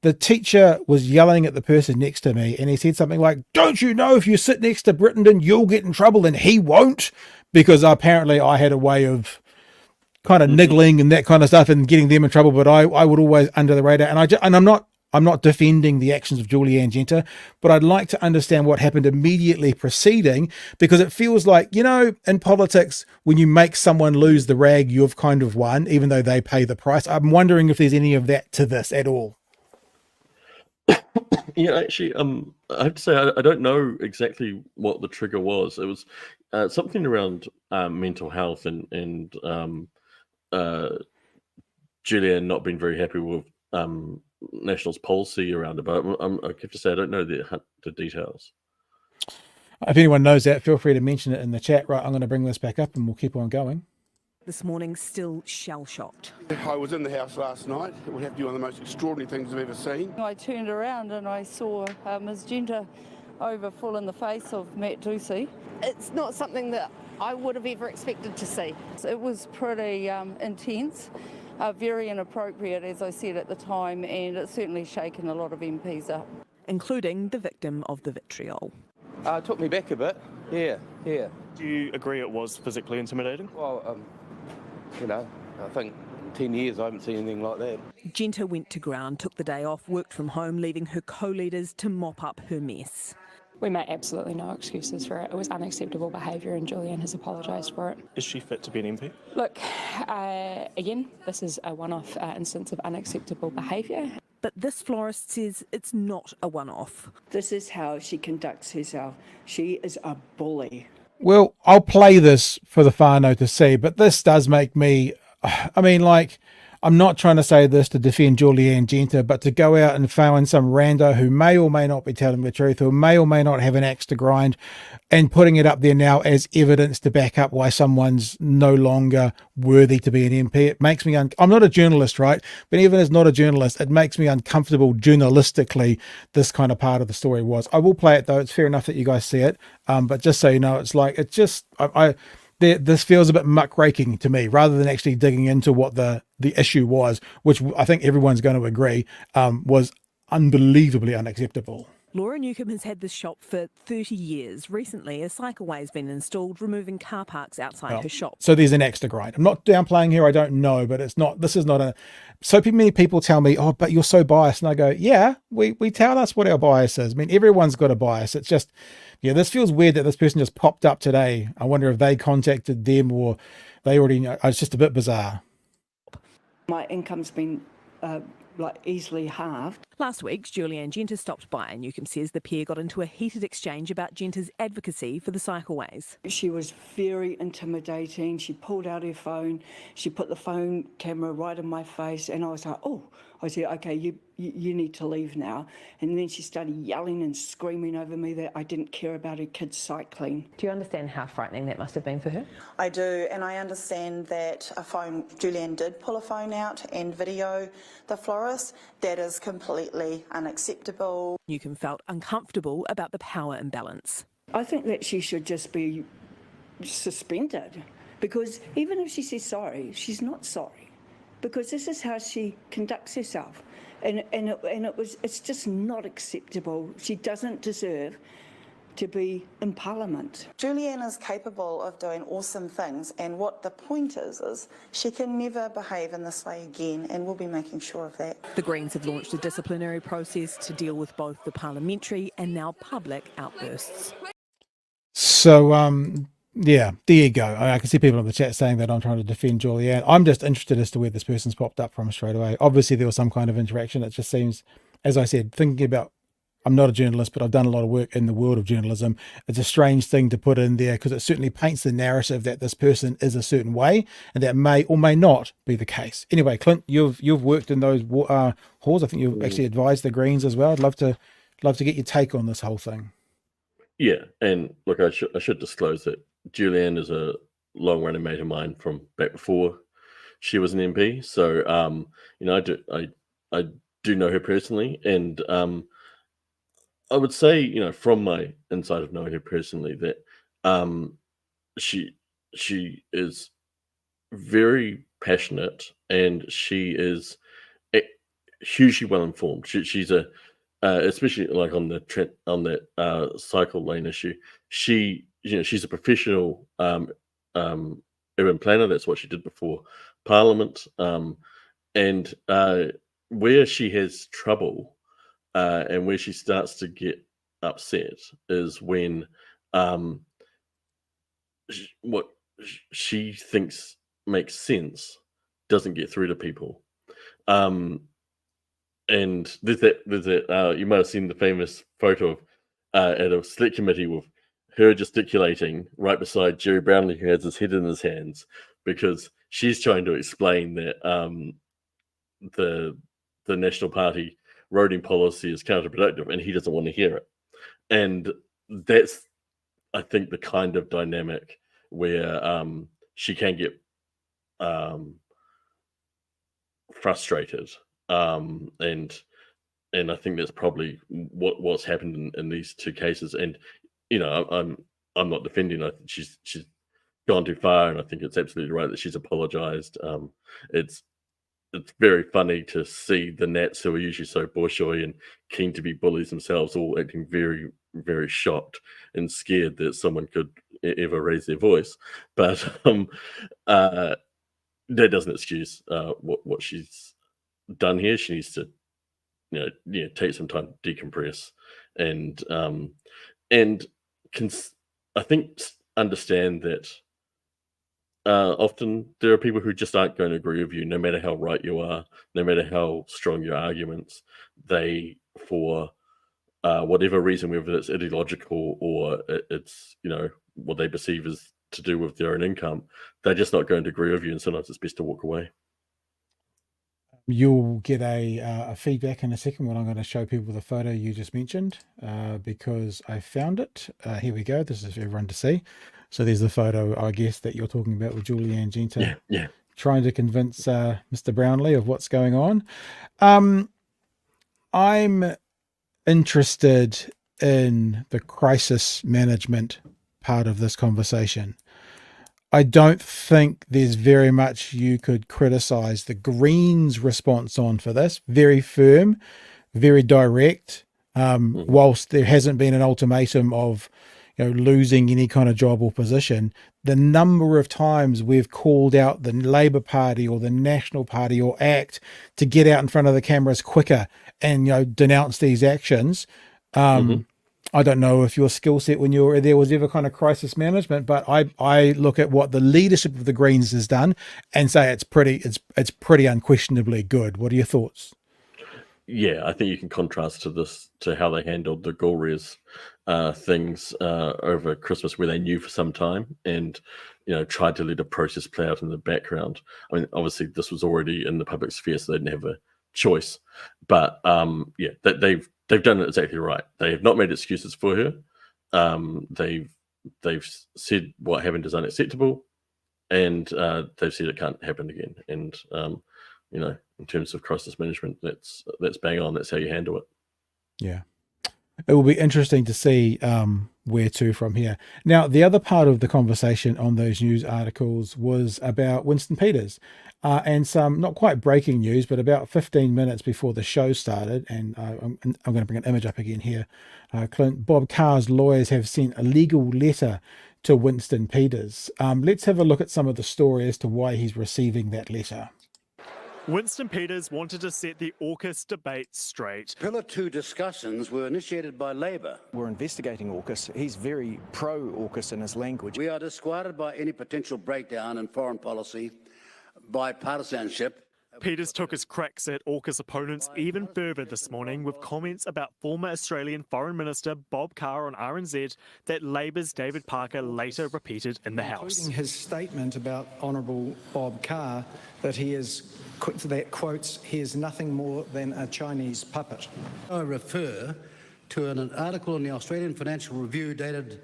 the teacher was yelling at the person next to me, and he said something like, "Don't you know if you sit next to Brittenden, you'll get in trouble and he won't?" Because apparently I had a way of kind of niggling and that kind of stuff and getting them in trouble, but I would always under the radar. And I'm not defending the actions of Julie Anne Genter, but I'd like to understand what happened immediately preceding, because it feels like, in politics, when you make someone lose the rag, you've kind of won, even though they pay the price. I'm wondering if there's any of that to this at all. Yeah, actually, I have to say I don't know exactly what the trigger was. It was something around mental health and Julianne not being very happy with National's policy around it, but I have to say I don't know the details. If anyone knows that, feel free to mention it in the chat. Right, I'm going to bring this back up and we'll keep on going. This morning, still shell-shocked. I was in the House last night. It would have to be one of the most extraordinary things I've ever seen. I turned around and I saw Ms Genter over full in the face of Matt Ducey. It's not something that I would have ever expected to see. It was pretty intense, very inappropriate, as I said at the time, and it's certainly shaken a lot of MPs up. Including the victim of the vitriol. It took me back a bit, yeah. Do you agree it was physically intimidating? Well, I think in 10 years I haven't seen anything like that. Genter went to ground, took the day off, worked from home, leaving her co-leaders to mop up her mess. We make absolutely no excuses for it. It was unacceptable behaviour and Julianne has apologised for it. Is she fit to be an MP? Look, again, this is a one-off instance of unacceptable behaviour. But this florist says it's not a one-off. This is how she conducts herself. She is a bully. Well, I'll play this for the whānau to see, but this does make me, I'm not trying to say this to defend Julie Anne Genter, but to go out and find some rando who may or may not be telling the truth, or may or may not have an axe to grind, and putting it up there now as evidence to back up why someone's no longer worthy to be an MP. It makes me, I'm not a journalist, right? But even as not a journalist, it makes me uncomfortable journalistically, this kind of part of the story was. I will play it though. It's fair enough that you guys see it. But just so you know, it's like, it's just, this feels a bit muckraking to me, rather than actually digging into what the issue was, which I think everyone's going to agree was unbelievably unacceptable. Laura Newcombe has had this shop for 30 years. Recently, a cycleway has been installed, removing car parks outside her shop. So there's an axe to grind. I'm not downplaying here. I don't know, but this is not so many people tell me, oh, but you're so biased. And I go, yeah, we tell us what our bias is. I mean, everyone's got a bias. It's just, this feels weird that this person just popped up today. I wonder if they contacted them or they already know. It's just a bit bizarre. My income's been easily halved. Last week, Julie Anne Genter stopped by, and Newcombe says the pair got into a heated exchange about Genter's advocacy for the cycleways. She was very intimidating. She pulled out her phone. She put the phone camera right in my face, and I was like, oh, I said, okay, you need to leave now. And then she started yelling and screaming over me that I didn't care about her kids cycling. Do you understand how frightening that must have been for her? I do, and I understand that Julie Anne did pull a phone out and video the florist. That is completely unacceptable. Newcombe felt uncomfortable about the power imbalance. I think that she should just be suspended, because even if she says sorry, she's not sorry, because this is how she conducts herself, and it's just not acceptable. She doesn't deserve to be in Parliament. Julie Anne is capable of doing awesome things, and what the point is she can never behave in this way again, and we'll be making sure of that. The Greens have launched a disciplinary process to deal with both the parliamentary and now public outbursts. So, yeah, there you go. I can see people in the chat saying that I'm trying to defend Julie Anne. I'm just interested as to where this person's popped up from straight away. Obviously, there was some kind of interaction. It just seems, as I said, thinking about, I'm not a journalist, but I've done a lot of work in the world of journalism. It's a strange thing to put in there because it certainly paints the narrative that this person is a certain way, and that may or may not be the case. Anyway, Clint, you've worked in those halls. I think you've actually advised the Greens as well. I'd love to get your take on this whole thing. Yeah, and look, I should disclose that Julie Anne is a long-running mate of mine from back before she was an MP. So, I do know her personally, and I would say, from my inside of knowing her personally, that she is very passionate, and she is hugely well informed. She's a especially like on that cycle lane issue. She's a professional urban planner. That's what she did before Parliament, and where she has trouble and where she starts to get upset is when what she thinks makes sense doesn't get through to people. And there's that you might have seen the famous photo of at a select committee with her gesticulating right beside Jerry Brownlee, who has his head in his hands, because she's trying to explain that the National Party roading policy is counterproductive, and he doesn't want to hear it. And that's, I think, the kind of dynamic where she can get frustrated. And I think that's probably what's happened in these two cases. And I'm not defending her. She's gone too far, and I think it's absolutely right that she's apologized. It's very funny to see the Nats, who are usually so bourgeois and keen to be bullies themselves, all acting very, very shocked and scared that someone could ever raise their voice. But that doesn't excuse what she's done here. She needs to take some time to decompress and I think understand that often there are people who just aren't going to agree with you, no matter how right you are, no matter how strong your arguments. They, for whatever reason, whether it's ideological or it's what they perceive as to do with their own income, they're just not going to agree with you, and sometimes it's best to walk away. You'll get a feedback in a second when I'm going to show people the photo you just mentioned, because I found it. Here we go. This is for everyone to see. So there's the photo, I guess, that you're talking about with Julie Anne Genter, trying to convince Mr. Brownlee of what's going on. I'm interested in the crisis management part of this conversation. I don't think there's very much you could criticize the Greens' response on for this. Very firm, very direct. Whilst there hasn't been an ultimatum of losing any kind of job or position, the number of times we've called out the Labour Party or the National Party or ACT to get out in front of the cameras quicker and denounce these actions. I don't know if your skill set when you were there was ever kind of crisis management, but I look at what the leadership of the Greens has done and say it's pretty unquestionably good. What are your thoughts? Yeah, I think you can contrast to how they handled the Galres things over Christmas, where they knew for some time and tried to let a process play out in the background. I mean, obviously this was already in the public sphere, so they didn't have a choice. But yeah, they've done it exactly right. They have not made excuses for her. They've said what happened is unacceptable, and they've said it can't happen again. And you know, in terms of crisis management, that's bang on. That's how you handle it. Yeah. It will be interesting to see where to from here. Now, the other part of the conversation on those news articles was about Winston Peters and some not quite breaking news, but about 15 minutes before the show started. And I'm going to bring an image up again here. Clint, Bob Carr's lawyers have sent a legal letter to Winston Peters. Let's have a look at some of the story as to why he's receiving that letter. Winston Peters wanted to set the AUKUS debate straight. Pillar 2 discussions were initiated by Labor. We're investigating AUKUS. He's very pro-AUKUS in his language. We are disquieted by any potential breakdown in foreign policy, bipartisanship. Peters took his cracks at AUKUS opponents even further this morning with comments about former Australian Foreign Minister Bob Carr on RNZ that Labor's David Parker later repeated in the House. Including his statement about Honourable Bob Carr that that quotes, he is nothing more than a Chinese puppet. I refer to an article in the Australian Financial Review dated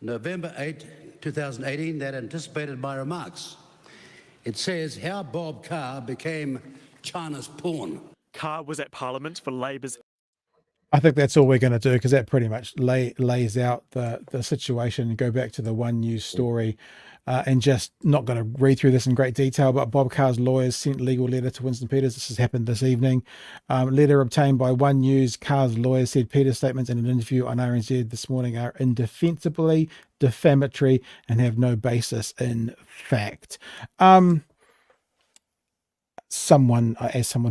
November 8, 2018 that anticipated my remarks. It says how Bob Carr became China's pawn. Carr was at Parliament for Labor's. I think that's all we're going to do, because that pretty much lays out the situation. Go back to the One News story and just not going to read through this in great detail, but Bob Carr's lawyers sent a legal letter to Winston Peters. This has happened this evening. Letter obtained by One News. Carr's lawyers said Peters' statements in an interview on RNZ this morning are indefensibly defamatory and have no basis in fact. As someone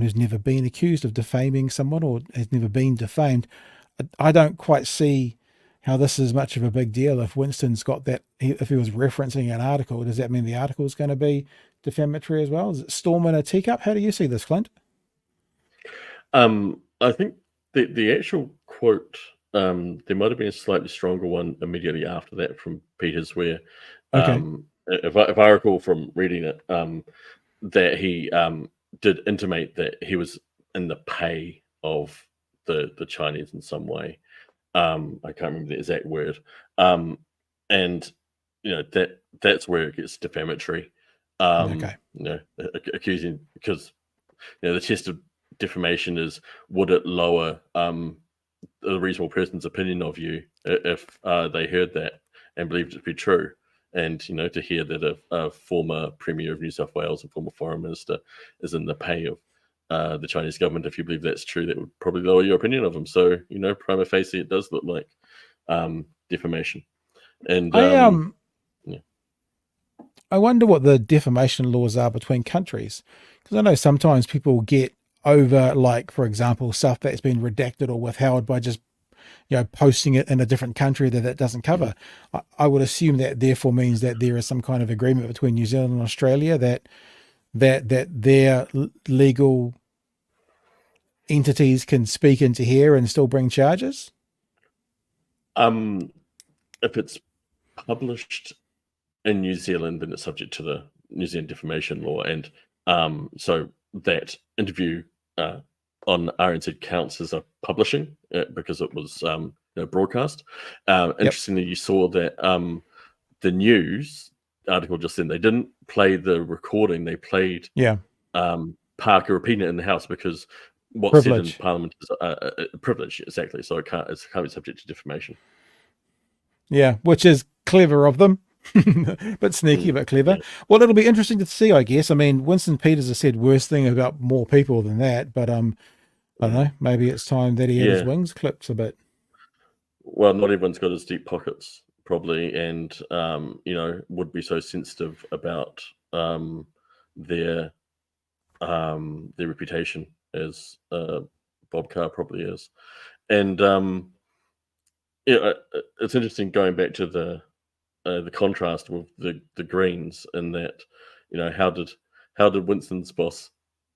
who's never been accused of defaming someone or has never been defamed, I don't quite see how this is much of a big deal. If Winston's got that, if he was referencing an article, does that mean the article is going to be defamatory as well? Is it storm in a teacup? How do you see this, Clint? I think the actual quote, there might have been a slightly stronger one immediately after that from Peters, where if I recall from reading it, that he did intimate that he was in the pay of the Chinese in some way. I can't remember the exact word. And you know, that's where it gets defamatory. You know, accusing, because you know, the test of defamation is, would it lower a reasonable person's opinion of you if they heard that and believed it to be true? And, you know, to hear that a former Premier of New South Wales and former Foreign Minister is in the pay of the Chinese government, if you believe that's true, that would probably lower your opinion of them. So, you know, prima facie, it does look like defamation. And I wonder what the defamation laws are between countries, because I know sometimes people get over, like, for example, stuff that's been redacted or withheld by just, you know, posting it in a different country that doesn't cover. I would assume that therefore means that there is some kind of agreement between New Zealand and Australia that their legal entities can speak into here and still bring charges. If it's published in New Zealand, then it's subject to the New Zealand defamation law, and so that interview on RNZ counts as a publishing because it was you know, broadcast. Interestingly, you saw that the news article just then, they didn't play the recording, they played Parker repeating it in the House, because what's said in Parliament is privilege, exactly. So it can't be subject to defamation. Yeah, which is clever of them. But sneaky, but clever. Well, it'll be interesting to see, I guess. I mean, Winston Peters has said worse things about more people than that, but I don't know, maybe it's time that he had his wings clipped a bit. Well, not everyone's got as deep pockets, probably, and you know, would be so sensitive about their reputation as Bob Carr probably is. And yeah, it's interesting going back to the contrast with the Greens, in that, you know, how did Winston's boss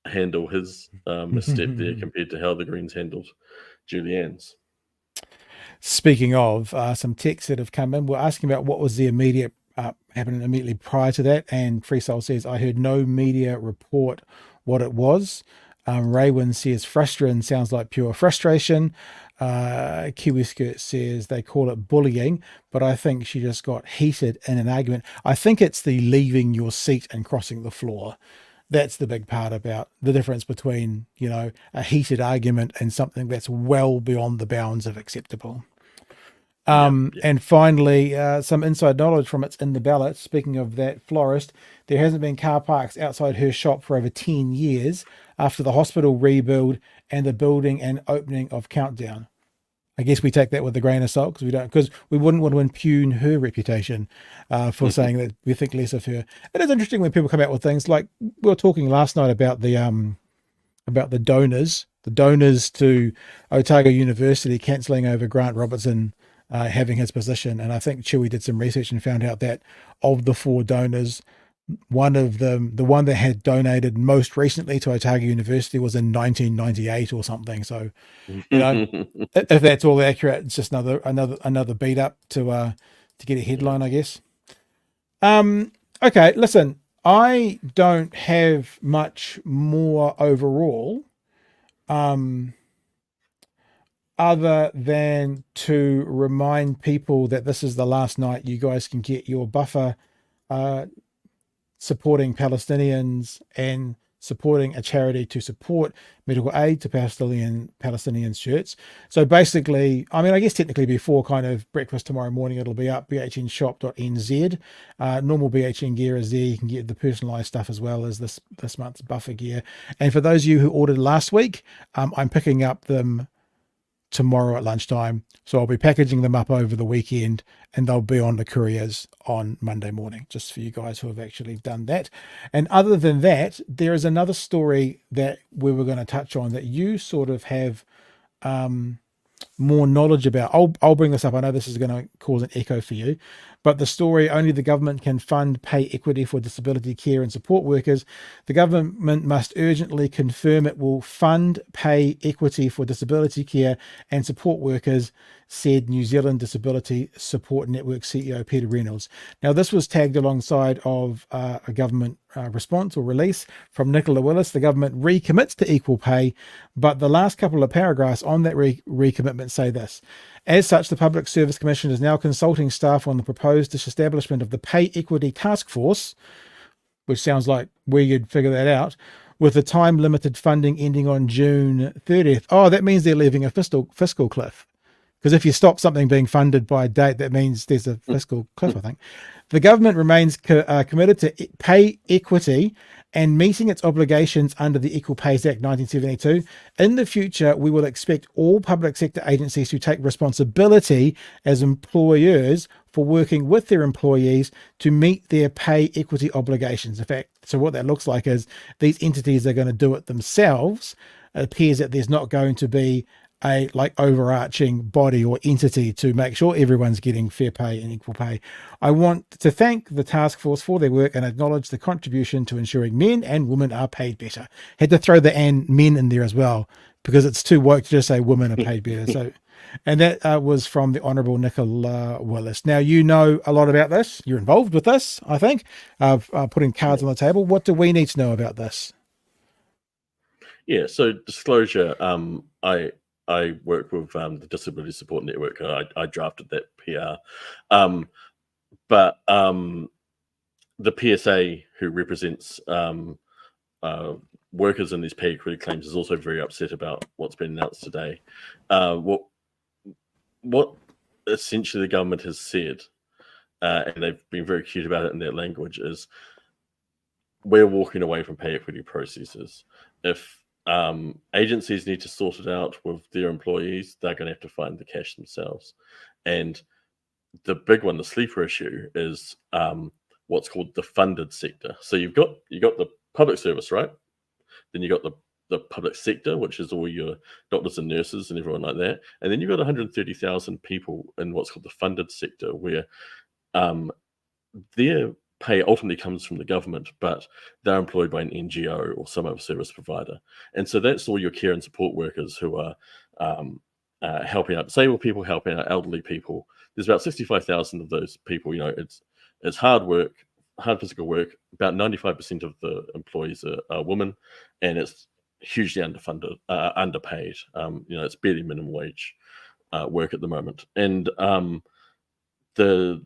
handle his misstep there compared to how the Greens handled Julie Anne's? Speaking of some texts that have come in, we're asking about what was the immediate happening immediately prior to that, and Free Soul says, I heard no media report what it was. Raywin says frustrating sounds like pure frustration. Kiwi Skirt says they call it bullying, but I think she just got heated in an argument. I think it's the leaving your seat and crossing the floor. That's the big part about the difference between, a heated argument and something that's well beyond the bounds of acceptable. And finally, some inside knowledge from It's in the Ballot. Speaking of that florist, there hasn't been car parks outside her shop for over 10 years after the hospital rebuild and the building and opening of Countdown. I guess we take that with a grain of salt because we wouldn't want to impugn her reputation for saying that we think less of her. It is interesting when people come out with things like we were talking last night about the donors to Otago University cancelling over Grant Robertson having his position. And I think Chewy did some research and found out that of the 4 donors, one of them, the one that had donated most recently to Otago University, was in 1998 or something. So, if that's all accurate, it's just another beat up to get a headline, I guess. Okay, listen, I don't have much more overall, other than to remind people that this is the last night you guys can get your buffer supporting Palestinians and supporting a charity to support medical aid to Palestinian shirts. So basically, I guess technically before kind of breakfast tomorrow morning, it'll be up, bhnshop.nz. Normal BHN gear is there. You can get the personalized stuff as well as this month's buffer gear. And for those of you who ordered last week, I'm picking up them tomorrow at lunchtime. So I'll be packaging them up over the weekend and they'll be on the couriers on Monday morning, just for you guys who have actually done that. And other than that, there is another story that we were going to touch on that you sort of have more knowledge about. I'll bring this up. I know this is going to cause an echo for you, but the story, only the government can fund pay equity for disability care and support workers. The government must urgently confirm it will fund pay equity for disability care and support workers, said New Zealand Disability Support Network CEO Peter Reynolds. Now, this was tagged alongside of a government response or release from Nicola Willis. The government recommits to equal pay, but the last couple of paragraphs on that recommitment say this. As such, the Public Service Commission is now consulting staff on the proposed establishment of the Pay Equity Task Force, which sounds like where you'd figure that out, with the time-limited funding ending on June 30th. Oh, that means they're leaving a fiscal cliff. Because if you stop something being funded by a date, that means there's a fiscal cliff, I think. The government remains committed to pay equity and meeting its obligations under the Equal Pays Act 1972. In the future, we will expect all public sector agencies to take responsibility as employers for working with their employees to meet their pay equity obligations. In fact, so what that looks like is these entities are going to do it themselves. It appears that there's not going to be a overarching body or entity to make sure everyone's getting fair pay and equal pay. I want to thank the task force for their work and acknowledge the contribution to ensuring men and women are paid better. Had to throw the and men in there as well because it's too woke to just say women are paid better. So, and that was from the Honourable Nicola Willis. Now, you know a lot about this. You're involved with this, I think, putting cards on the table. What do we need to know about this? Yeah, so disclosure, I work with the Disability Support Network. I drafted that PR. But the PSA, who represents workers in these pay equity claims, is also very upset about what's been announced today. What essentially the government has said, and they've been very cute about it in their language, is we're walking away from pay equity processes. If agencies need to sort it out with their employees, they're going to have to find the cash themselves. And the big one, the sleeper issue, is what's called the funded sector. So you've got the public service, right? Then you got the public sector, which is all your doctors and nurses and everyone like that. And then you've got 130,000 people in what's called the funded sector, where their pay ultimately comes from the government, but they're employed by an NGO or some other service provider. And so that's all your care and support workers who are helping out disabled people, helping out elderly people. There's about 65,000 of those people. It's hard work, hard physical work. About 95% of the employees are women, and it's hugely underfunded, underpaid. It's barely minimum wage work at the moment, and the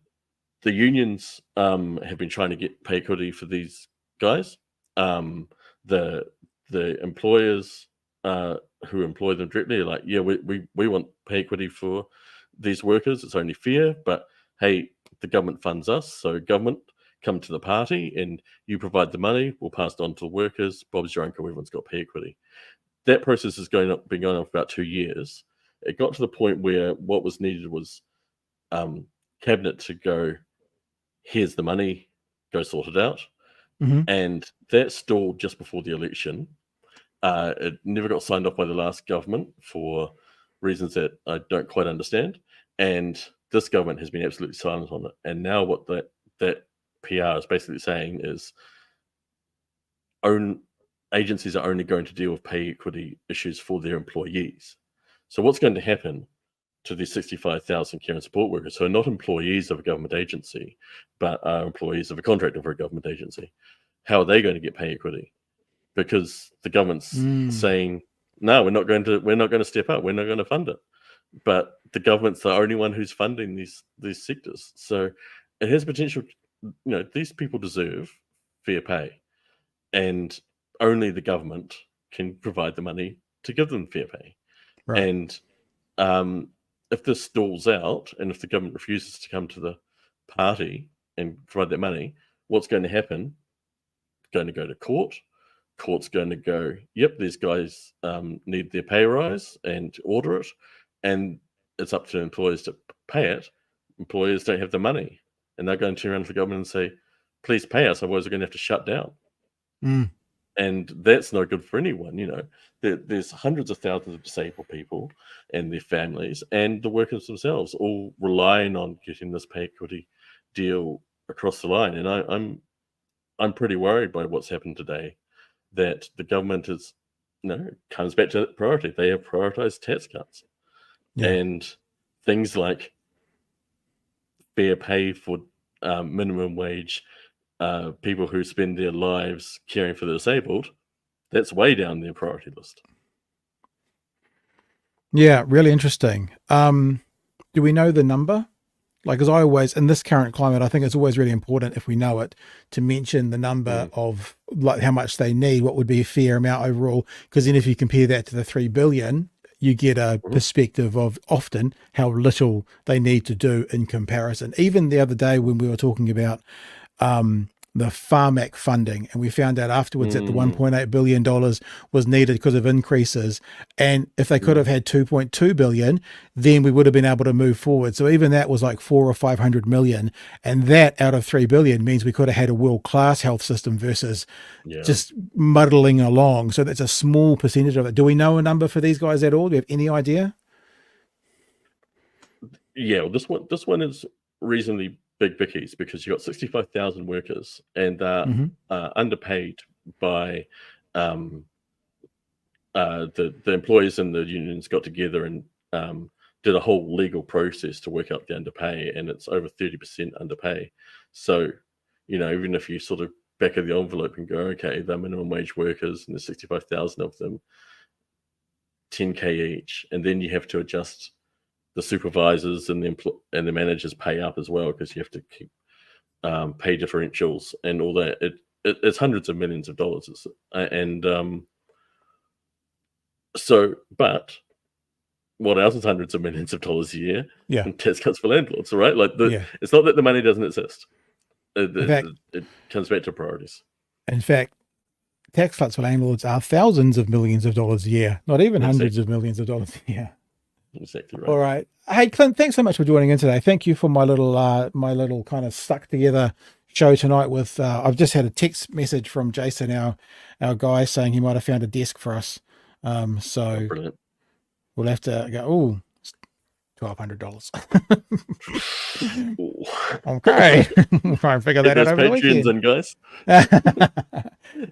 unions have been trying to get pay equity for these guys. The employers who employ them directly are like, yeah, we want pay equity for these workers. It's only fair, but hey, the government funds us, so government, come to the party and you provide the money, we'll pass it on to the workers. Bob's your uncle, everyone's got pay equity. That process has been going on for about 2 years. It got to the point where what was needed was cabinet to go, here's the money, go sort it out. And that stalled just before the election. It never got signed off by the last government for reasons that I don't quite understand. And this government has been absolutely silent on it. And now what that PR is basically saying is agencies are only going to deal with pay equity issues for their employees. So what's going to happen to these 65,000 care and support workers who are not employees of a government agency, but are employees of a contractor for a government agency? How are they going to get pay equity? Because the government's saying, no, we're not going to step up. We're not going to fund it. But the government's the only one who's funding these sectors. So it has potential. These people deserve fair pay, and only the government can provide the money to give them fair pay. Right. And if this stalls out, and if the government refuses to come to the party and provide that money, what's going to happen? Going to go to court. Court's going to go, yep, these guys need their pay rise and order it, and it's up to employers to pay it. Employers don't have the money, and they're going to turn around to the government and say, please pay us, otherwise we're going to have to shut down. And that's no good for anyone. There's hundreds of thousands of disabled people and their families, and the workers themselves all relying on getting this pay equity deal across the line. And I'm pretty worried by what's happened today, that the government is, comes back to that priority. They have prioritized tax cuts and things like fair pay for minimum wage people who spend their lives caring for the disabled. That's way down their priority list. Yeah, really interesting. Do we know the number? Like, as I always, in this current climate, I think it's always really important, if we know it, to mention the number of like how much they need, what would be a fair amount overall. Because then if you compare that to the 3 billion, you get a perspective of often how little they need to do in comparison. Even the other day when we were talking about the Farm Act funding, and we found out afterwards that the $1.8 billion was needed because of increases. And if they could have had 2.2 billion, then we would have been able to move forward. So even that was like 400 or 500 million. And that out of 3 billion means we could have had a world-class health system versus just muddling along. So that's a small percentage of it. Do we know a number for these guys at all? Do you have any idea? Yeah, well, this one is reasonably big bickies, because you've got 65,000 workers, and they're underpaid by the employees, and the unions got together and did a whole legal process to work out the underpay, and it's over 30% underpay. So, even if you sort of back of the envelope and go, okay, they're minimum wage workers, and there's 65,000 of them, 10K each, and then you have to adjust the supervisors and the managers pay up as well, because you have to keep pay differentials and all that. It's hundreds of millions of dollars, but what else is hundreds of millions of dollars a year? Yeah, and tax cuts for landlords, right? Like it's not that the money doesn't exist. It comes back to priorities. In fact, tax cuts for landlords are thousands of millions of dollars a year, not even hundreds of millions of dollars a year. Exactly right. All right. Hey, Clint, thanks so much for joining in today. Thank you for my little kind of stuck together show tonight with, I've just had a text message from Jason, our guy, saying he might have found a desk for us. So brilliant. We'll have to go, $1,200. Okay. We'll try and figure that out over the weekend. Guys.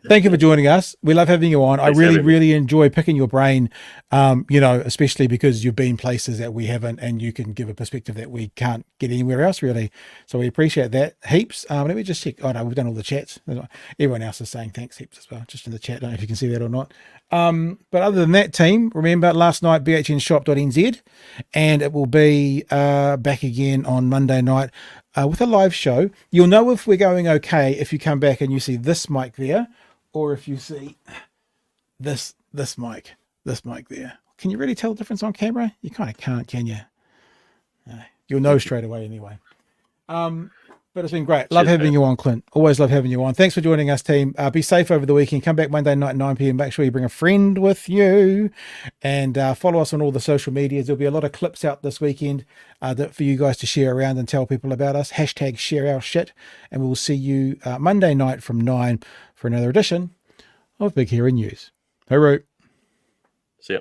Thank you for joining us. We love having you on. Thanks I for having me. really enjoy picking your brain, especially because you've been places that we haven't, and you can give a perspective that we can't get anywhere else, really. So we appreciate that heaps. Let me just check. Oh, no, we've done all the chats. Everyone else is saying thanks heaps as well, just in the chat. I don't know if you can see that or not. But other than that, team, remember last night, bhnshop.nz, and it will be back again on Monday night with a live show. You'll know if we're going okay if you come back and you see this mic there, or if you see this mic there. Can you really tell the difference on camera? You kind of can't, can you? You'll know straight away anyway. But it's been great. Love having you on, Clint. Always love having you on. Thanks for joining us, team. Be safe over the weekend. Come back Monday night, 9 p.m. Make sure you bring a friend with you, and follow us on all the social medias. There'll be a lot of clips out this weekend for you guys to share around and tell people about us. # share our shit. And we'll see you Monday night from 9 for another edition of Big Hero News. Hooroo. See ya.